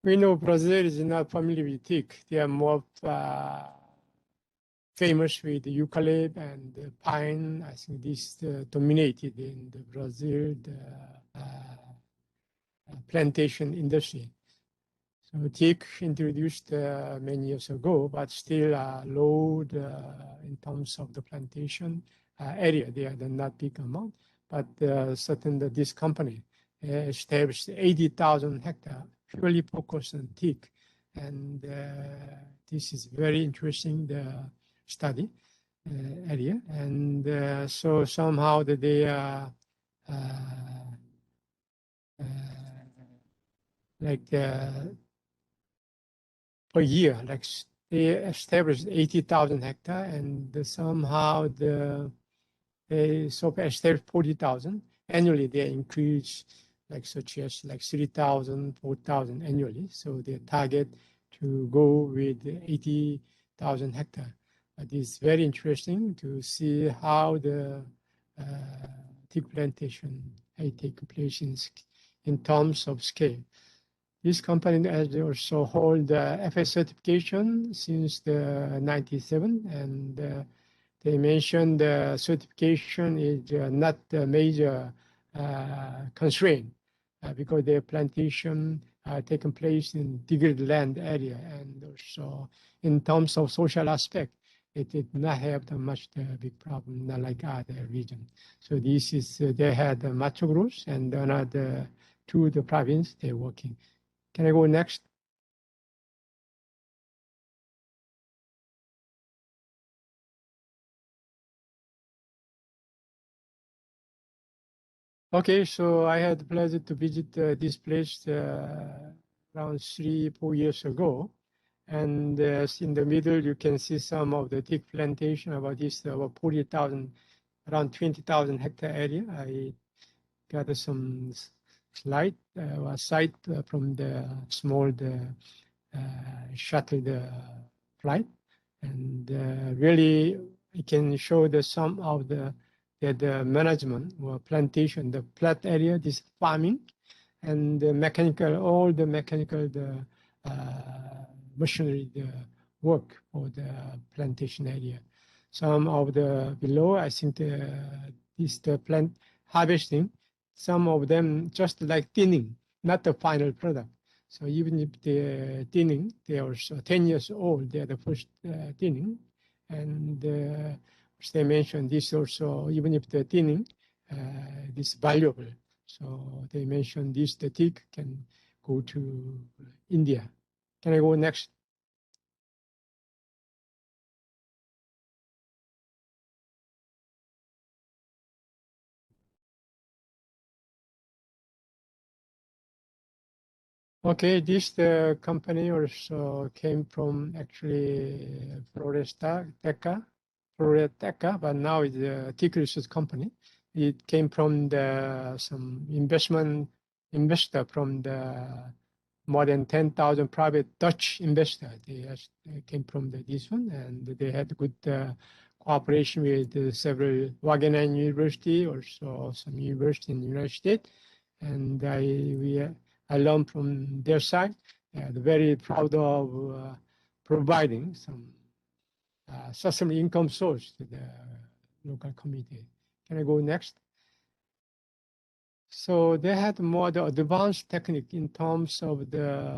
Speaker 6: We know Brazil is not familiar with teak. They are more famous with the eucalypt and the pine. I think this dominated in the Brazil plantation industry. So teak introduced many years ago, but still low in terms of the plantation area. They are not big amount, but certain this company established 80,000 hectare purely focused on teak, and this is very interesting the study area, and so somehow that they are like per year, like they established 80,000 hectare, and somehow they so established 40,000 annually. They increase like such as like 3,000, 4,000 annually. So they target to go with 80,000 hectare. It is very interesting to see how the teak plantation take place in terms of scale. This company has also hold the FS certification since the 97, and they mentioned the certification is not a major constraint because their plantation taken place in degraded land area, and also in terms of social aspect, it did not have much big problem, not like other region. So this is they had Macho Gross and another two the province they're working. Can I go next? Okay, so I had the pleasure to visit this place around 3-4 years ago. And in the middle, you can see some of the teak plantation about this, about 40,000, around 20,000 hectare area. I got some slide, site from the small shuttle flight. And really, I can show some of the management or plantation, the flat area, this farming, and the mechanical, all the mechanical, machinery, the work for the plantation area. Some of the below, I think the plant harvesting, some of them just like thinning, not the final product. So even if they're thinning, they are 10 years old, they're the first thinning. And as they mentioned, this also, even if they're thinning, this valuable. So they mentioned this, the teak can go to India. Can I go next? Okay, this company also came from actually Floreteca, but now it's a Teak Research company. It came from some investor from the more than 10,000 private Dutch investors. They came from this one, and they had good cooperation with several Wageningen University, also some university in the United States, and I learned from their side. They're very proud of providing some sustainable income source to the local community. Can I go next? So they had more the advanced technique in terms of the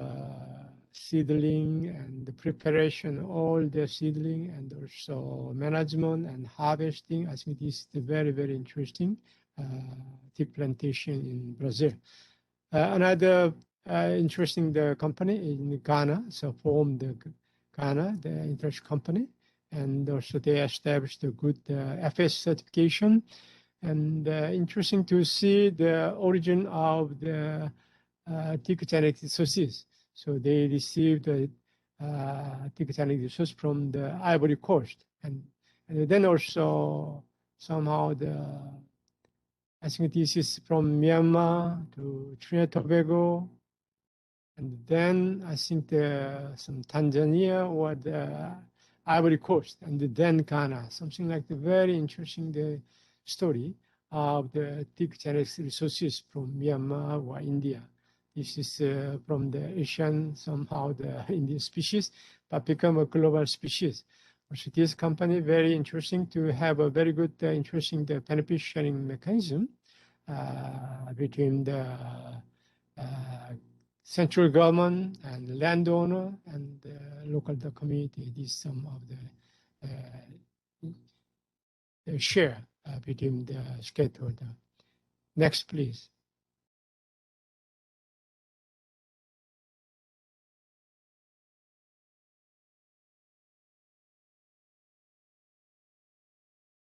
Speaker 6: seedling and the preparation, all the seedling, and also management and harvesting. I think this is very, very interesting teak plantation in Brazil. Another interesting the company in Ghana, so formed the Ghana, the international company, and also they established a good FS certification. And interesting to see the origin of the teak genetic resources. So they received the teak genetic resource from the Ivory Coast, and then also somehow I think this is from Myanmar to Trinidad and Tobago, and then I think some Tanzania or the Ivory Coast, and then Ghana. Something like the very interesting story of the teak genetic resources from Myanmar or India. This is from the Asian, somehow the Indian species, but become a global species. So this company, very interesting to have a very good, interesting the benefit sharing mechanism between the central government and landowner and the local community. This is some of the share between the stakeholder. Next, please.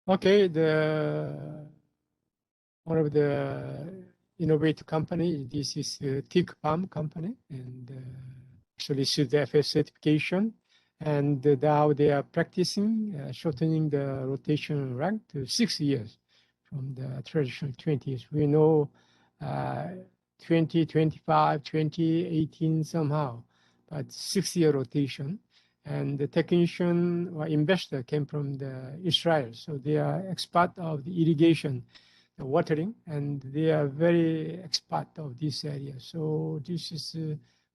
Speaker 6: Okay, one of the innovative company, this is Teak Palm company, and actually issued the FS certification. And now they are practicing shortening the rotation rank to 6 years from the traditional 20 years. We know 20, 25, 20, 18 somehow, but 6-year rotation. And the technician or investor came from Israel. So they are expert of the irrigation, the watering, and they are very expert of this area. So this is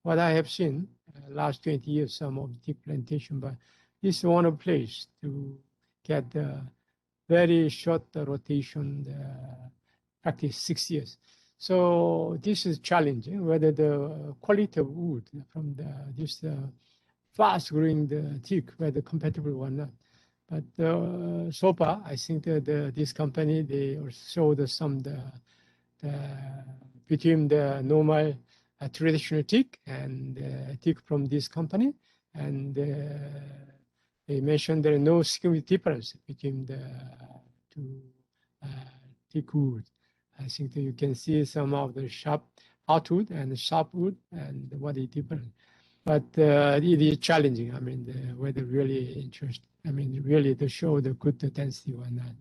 Speaker 6: what I have seen last 20 years, some of the teak plantation, but this is one of the place to get the very short rotation, practice 6 years. So this is challenging, whether the quality of wood from this fast growing the teak, whether compatible or not. But so far, I think that this company, they showed some between the normal traditional teak and teak from this company. And they mentioned there are no significant difference between the two teak wood. I think that you can see some of the sharp hardwood and sharp wood and what is different. But it is challenging. I mean, the weather really interest. I mean, really to show the good density or not.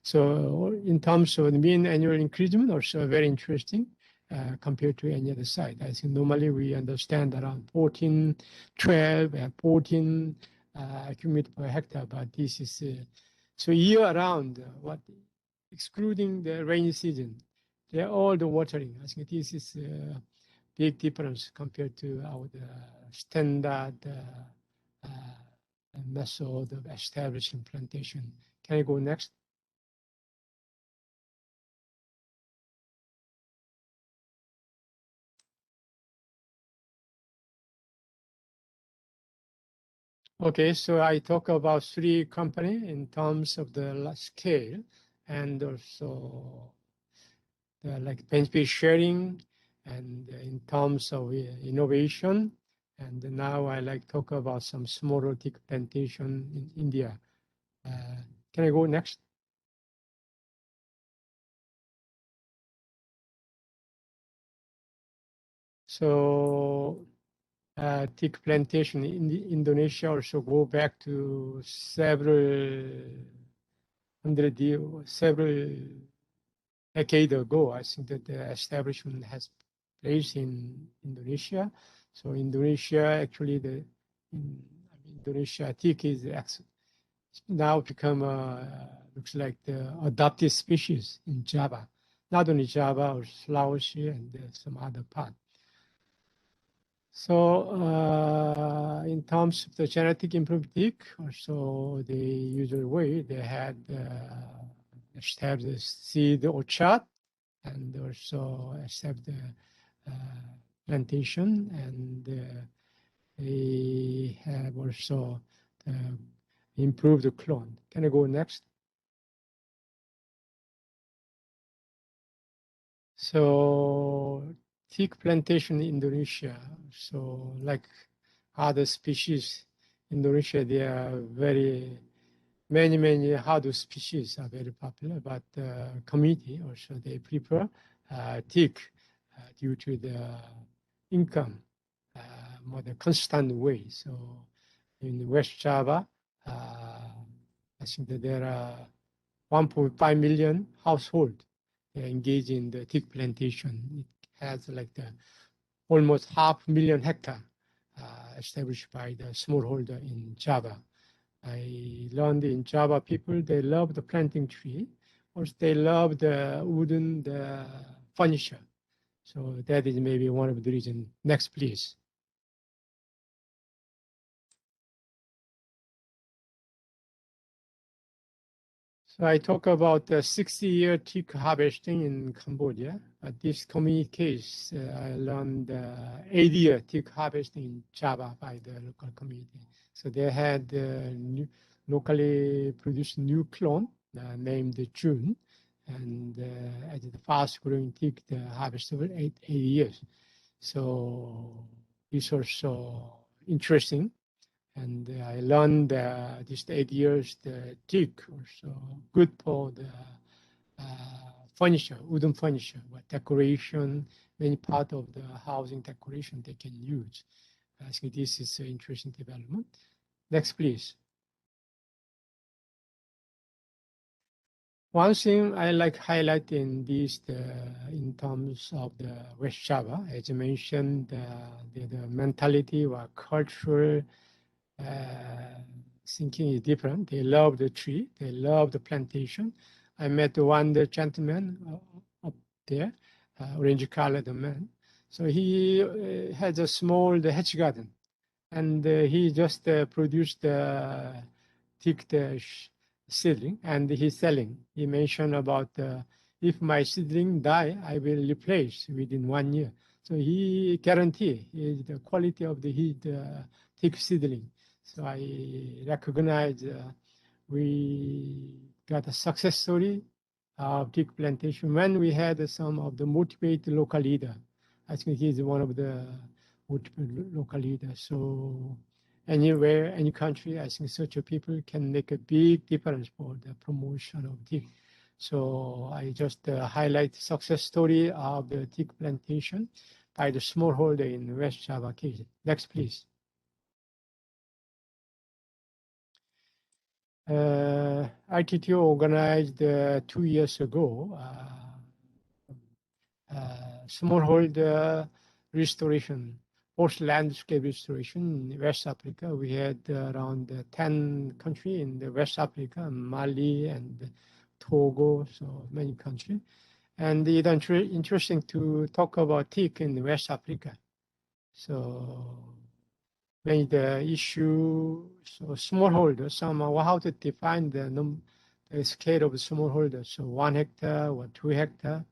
Speaker 6: So in terms of the mean annual increment, also very interesting compared to any other site. I think normally we understand around 14, 12, and 14 cubic per hectare, but this is so year round. What excluding the rainy season, they're all the watering. I think this is big difference compared to our standard method of establishing plantation. Can I go next? Okay, so I talk about 3 companies in terms of the scale and also like benefit sharing and in terms of innovation. And now I like talk about some small teak plantation in India. Can I go next? So teak plantation in Indonesia also go back to several decades ago. I think that the establishment has place in Indonesia. So Indonesia actually Indonesia teak is now become looks like the adopted species in Java, not only Java or Sulawesi and some other part. So in terms of the genetic improved teak, also the usual way they had established seed orchard and also established the plantation, and they have also improved the clone. Can I go next? So teak plantation in Indonesia. So like other species, Indonesia, there are many hardwood species are very popular, but community also they prefer teak due to the income, more the constant way. So in West Java, I think that there are 1.5 million households engaged in the teak plantation. It has like almost 500,000 hectares established by the smallholder in Java. I learned in Java people, they love the planting tree, or they love the wooden furniture. So that is maybe one of the reasons. Next, please. So I talk about the 60-year teak harvesting in Cambodia. At this community case, I learned 80-year teak harvesting in Java by the local community. So they had locally produced new clone named June, and as the fast-growing teak, the harvestable 80 years. So this also interesting. And I learned these 8 years the teak also good for the furniture, wooden furniture, but decoration, many part of the housing decoration they can use. I think this is an interesting development. Next, please. One thing I like highlighting this in terms of the West Java, as I mentioned, the mentality or cultural thinking is different. They love the tree. They love the plantation. I met one gentleman up there, orange-colored man. So he has a small hedge garden, and he just produced teak seedling, and he's selling. He mentioned about if my seedling die, I will replace within 1 year. So he guarantee the quality of his teak seedling. So I recognize we got a success story of teak plantation when we had some of the motivated local leader. I think he's one of the motivated local leaders. So anywhere, any country, I think such a people can make a big difference for the promotion of teak. So I just highlight success story of the teak plantation by the smallholder in West Java case. Next, please. ITTO organized 2 years ago smallholder restoration, forest landscape restoration in West Africa. We had around 10 countries in the West Africa, Mali and Togo, so many countries. And it's interesting to talk about teak in West Africa. So when the issue, so smallholder, somehow how to define the scale of smallholder. So 1 hectare or 2 hectare.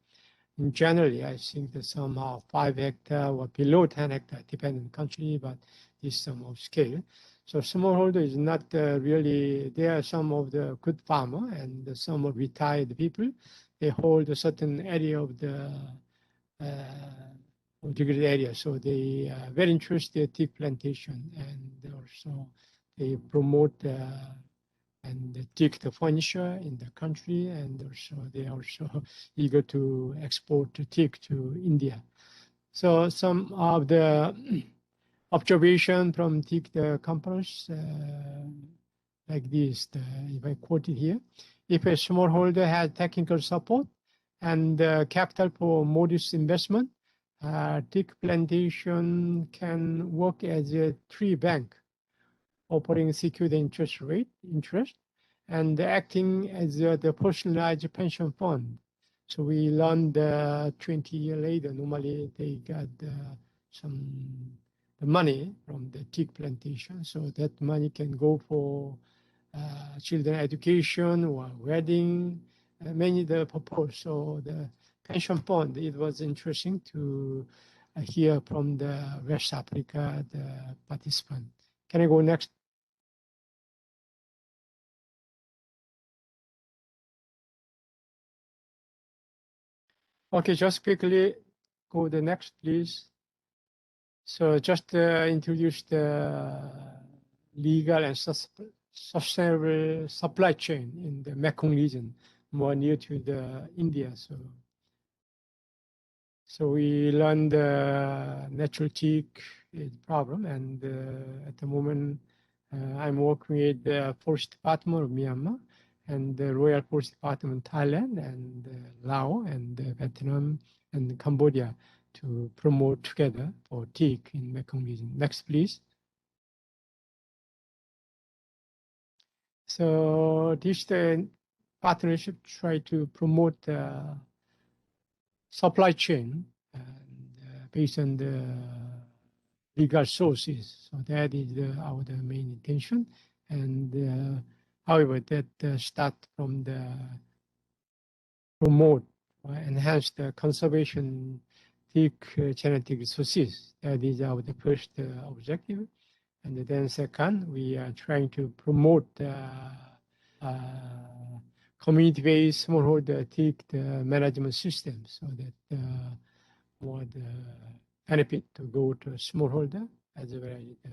Speaker 6: In generally, I think that somehow 5 hectare or below 10 hectare, depending on country, but this some of scale. So smallholder is not really, there are some of the good farmer and some of retired people. They hold a certain area of the degraded area. So they are very interested in teak plantation, and also they promote and take the furniture in the country, and also they are also eager to export the teak to India. So some of the observation from the conference, like this, if I quote it here, if a smallholder has technical support and capital for modest investment, teak plantation can work as a tree bank, offering secured interest, and acting as the personalized pension fund. So we learned 20 years later, normally they got some the money from the teak plantation. So that money can go for children education or wedding, many the purpose. So the pension fund, it was interesting to hear from the West Africa, the participant. Can I go next? Okay, just quickly go the next, please. So just introduce the legal and sustainable supply chain in the Mekong region, more near to the India. So we learned the natural teak problem, and at the moment I'm working with the Forest Department of Myanmar and the Royal Forest Department Thailand and Laos and Vietnam and Cambodia to promote together for teak in Mekong region. Next, please. So this partnership try to promote the supply chain based on the legal sources. So that is our main intention. And however, that start from the promote or enhance the conservation teak genetic resources. That is our first objective. And then second, we are trying to promote community-based smallholder teak management system so that more the benefit to go to smallholder as well as the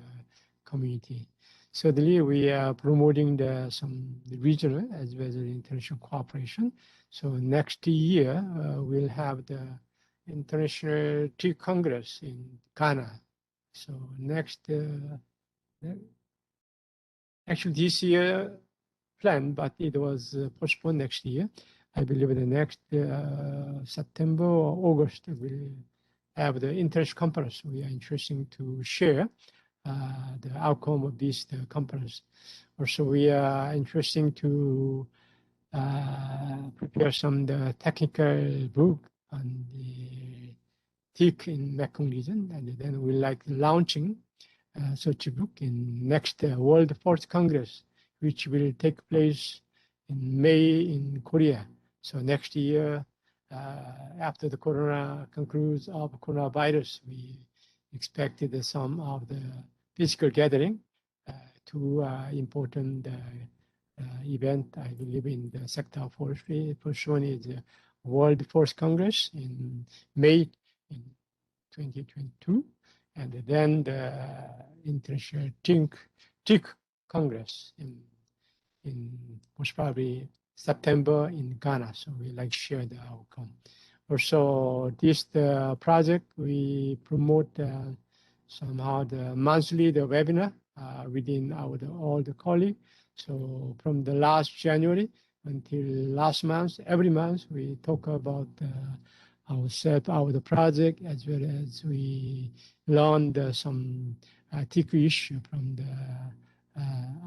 Speaker 6: community. Certainly, we are promoting some regional as well as international cooperation. So next year, we'll have the International Teak Congress in Ghana. So actually this year planned, but it was postponed next year. I believe the next September or August we'll have the interest conference. We are interested to share the outcome of this conference. Also, we are interested to prepare some the technical book on the teak in Mekong region, and then we like launching such a book in next World Forest Congress, which will take place in May in Korea. So next year, after the corona concludes of coronavirus, we expected some of the physical gathering, two important event, I believe, in the sector of forestry. First one is the World Forest Congress in May in 2022, and then the International Teak Congress in most probably September in Ghana. So we like to share the outcome. Also, this project we promote somehow the monthly webinar within all the colleagues. So from the last January until last month, every month we talk about our project, as well as we learned some teak issue from the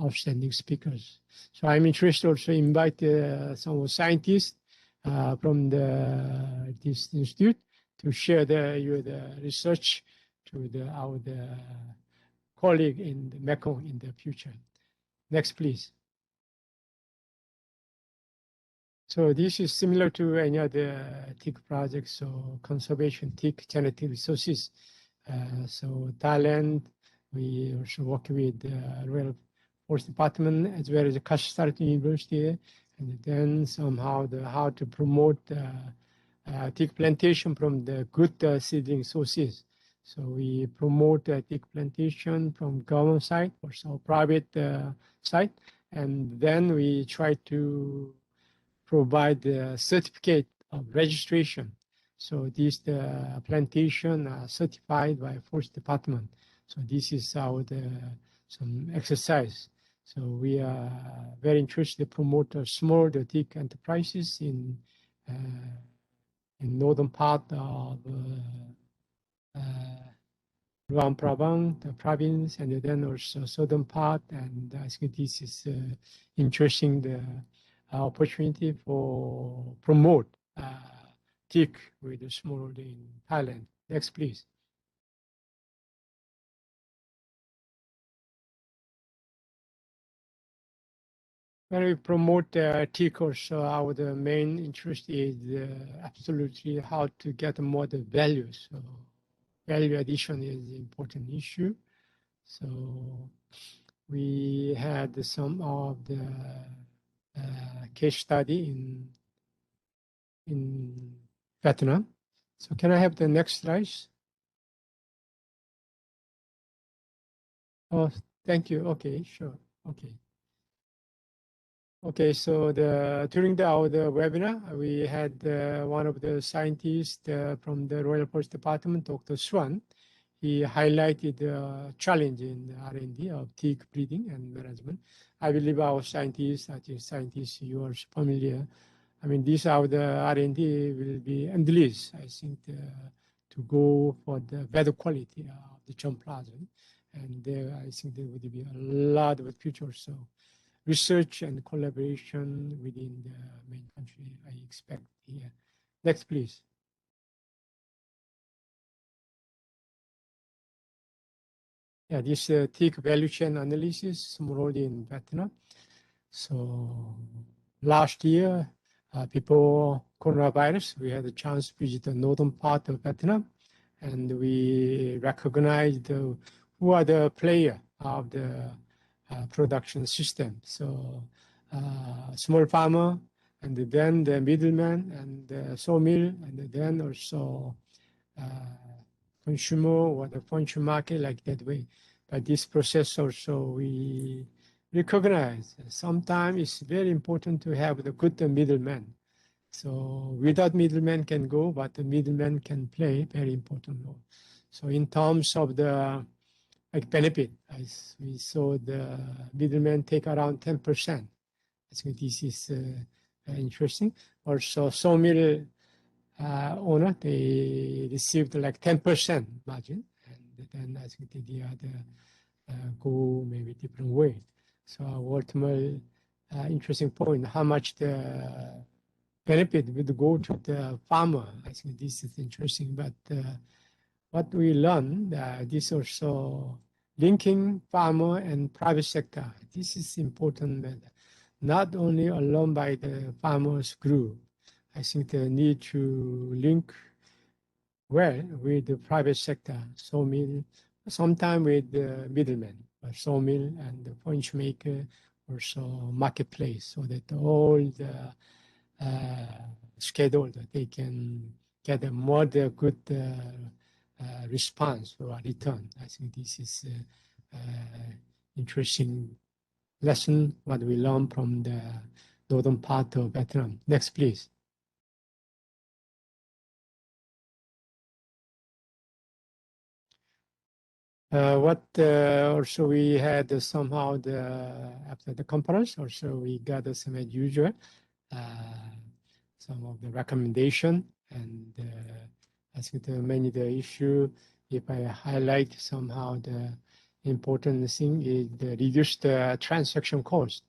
Speaker 6: outstanding speakers. So I'm interested also invite some scientists from this institute to share the research to our colleague in the Mekong in the future. Next, please. So this is similar to any other teak project, so conservation teak genetic resources. So Thailand, we also work with the Royal Forest Department as well as the Kashasarat University, and then somehow how to promote teak plantation from the good seedling sources. So we promote teak plantation from government side, also private side, and then we try to provide the certificate of registration So this the plantation certified by Forest Department. So this is our some exercise. So we are very interested to promote small teak enterprises in northern part of Luang Prabang, the province, and then also southern part. And I think this is interesting the opportunity for promote teak with the smallholder in Thailand. Next, please. When we promote teak, also our main interest is absolutely how to get more the value. So value addition is an important issue. So we had some of the case study in Vietnam. So can I have the next slide? Oh, thank you. Okay, sure. Okay. Okay, so during our webinar, we had one of the scientists from the Royal Forest Department, Dr. Swan. He highlighted the challenge in R&D of teak breeding and management. I believe our scientists, you are familiar. I mean, these are the R&D will be endless, I think, to go for the better quality of the germplasm. And there, I think there would be a lot of future. So research and collaboration within the main country, I expect here. Next, please. Yeah, this teak value chain analysis, smallholder in Vietnam. So last year, before coronavirus, we had a chance to visit the northern part of Vietnam, and we recognized who are the player of the production system. So small farmer, and then the middleman, and the sawmill, and then also consumer or the function market like that way. But this process also we recognize. Sometimes it's very important to have the good middleman. So without middleman can go, but the middleman can play very important role. So in terms of the benefit, as we saw the middleman take around 10%. I think this is interesting. Also, sawmill owner, they received like 10% margin, and then I think the other go maybe different way. So ultimate interesting point, how much the benefit would go to the farmer. I think this is interesting, but what we learned, this also linking farmer and private sector. This is important, that not only alone by the farmers group. I think they need to link well with the private sector, sawmill, sometimes with the middleman, sawmill and the punch maker, also marketplace, so that all the schedule that they can get a more good response or return. I think this is interesting lesson what we learned from the northern part of Vietnam. Next, please. Also we had somehow after the conference, also we got some as usual, some of the recommendation, and I think many the issue, if I highlight somehow the important thing is the reduce the transaction cost.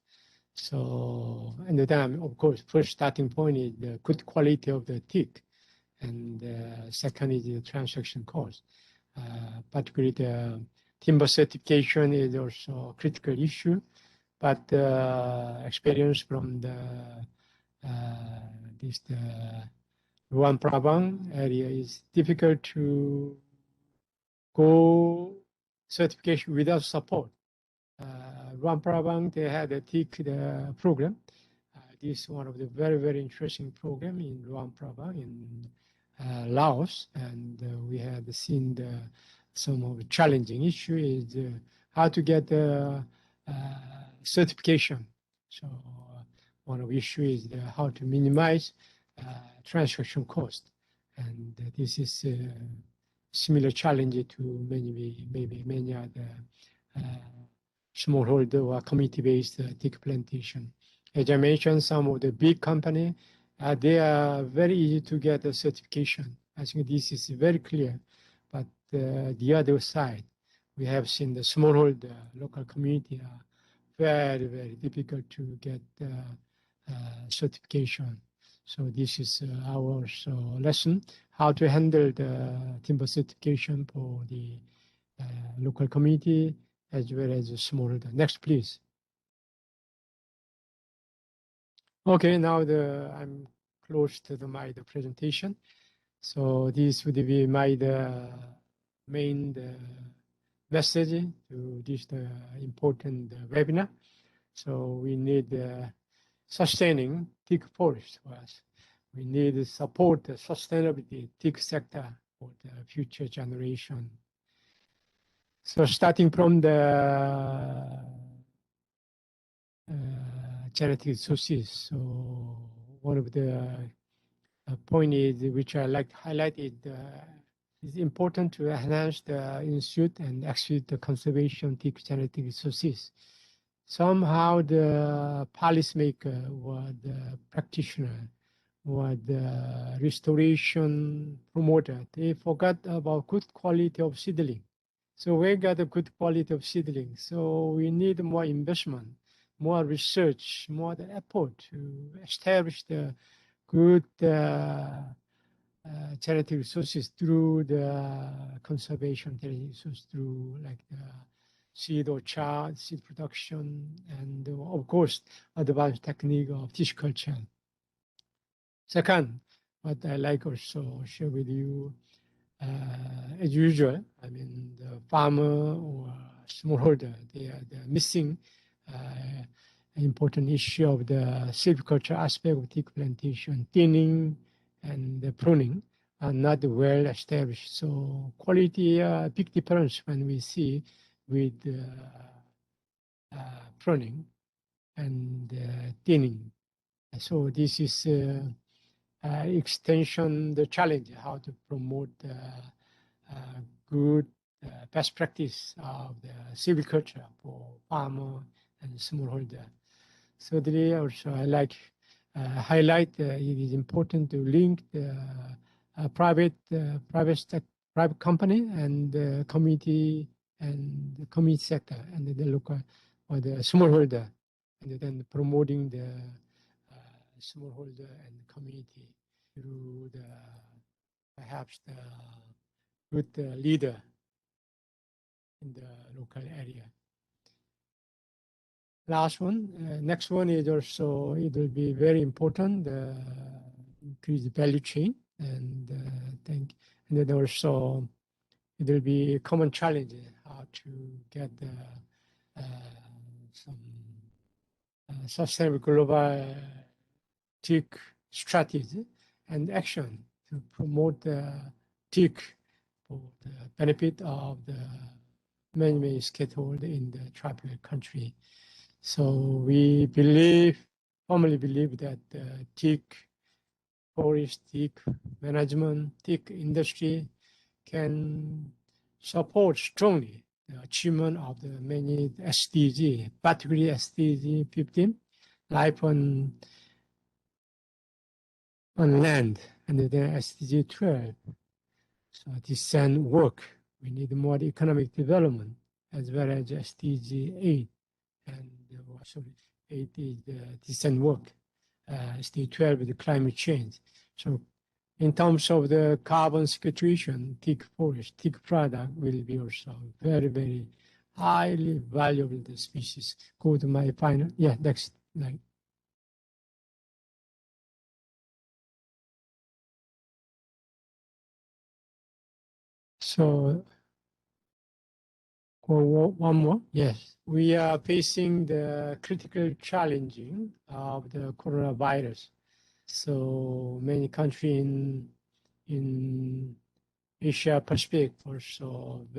Speaker 6: So, and then of course, first starting point is the good quality of the teak, and second is the transaction cost. Particularly the timber certification is also a critical issue, but experience from the Luang Prabang area is difficult to go certification without support. Luang Prabang, they had a teak program. This is one of the very, very interesting program in Luang Prabang in Laos, and we had seen some of the challenging issue is how to get the certification. So one of the issue is how to minimize transaction cost. And this is a similar challenge to maybe many other smallholder or community-based teak plantation. As I mentioned, some of the big company, they are very easy to get a certification. I think this is very clear. But the other side, we have seen the smallholder local community are very difficult to get certification. So this is our lesson, how to handle the timber certification for the local community as well as the smallholder. Next, please. Okay, now I'm close to my presentation. So this would be my main message to this important webinar. So we need sustaining teak forest for us. We need to support the sustainability teak sector for the future generation. So starting from the genetic sources. So one of the point is which I like to highlight is it's important to enhance the institute and execute the conservation teak genetic resources. Somehow the policymaker or the practitioner or the restoration promoter, they forgot about good quality of seedling. So we got a good quality of seedling. So we need more investment, more research, more effort to establish the good genetic resources through the conservation genetic resources through like the seed orchard, seed production, and of course, advanced technique of tissue culture. Second, what I like also share with you, as usual, I mean, the farmer or smallholder, they are missing important issue of the silviculture aspect of teak plantation, thinning and the pruning are not well established. So quality, big difference when we see with pruning and thinning. So this is extension, the challenge, how to promote good best practice of the silviculture for farmer and smallholder. So today also I like highlight it is important to link the private company and the community and the community sector and the local or the smallholder, and then promoting the smallholder and community through the perhaps the good leader in the local area. Last one, next one is also, it will be very important, increase the value chain, and and then also it will be a common challenge how to get some sustainable global teak strategy and action to promote the teak for the benefit of the many stakeholders in the tropical country. So we firmly believe that teak forest, teak management, teak industry can support strongly the achievement of the many SDGs, particularly SDG 15, life on land, and then SDG 12. So decent work. We need more economic development as well as SDG 8. And sorry, 8 is the decent work. SDG 12 is the climate change. So in terms of the carbon sequestration, teak forest, teak product will be also very highly valuable species. Go to my final, next slide. So, one more. Yes, we are facing the critical challenging of the coronavirus. So many countries in Asia Pacific also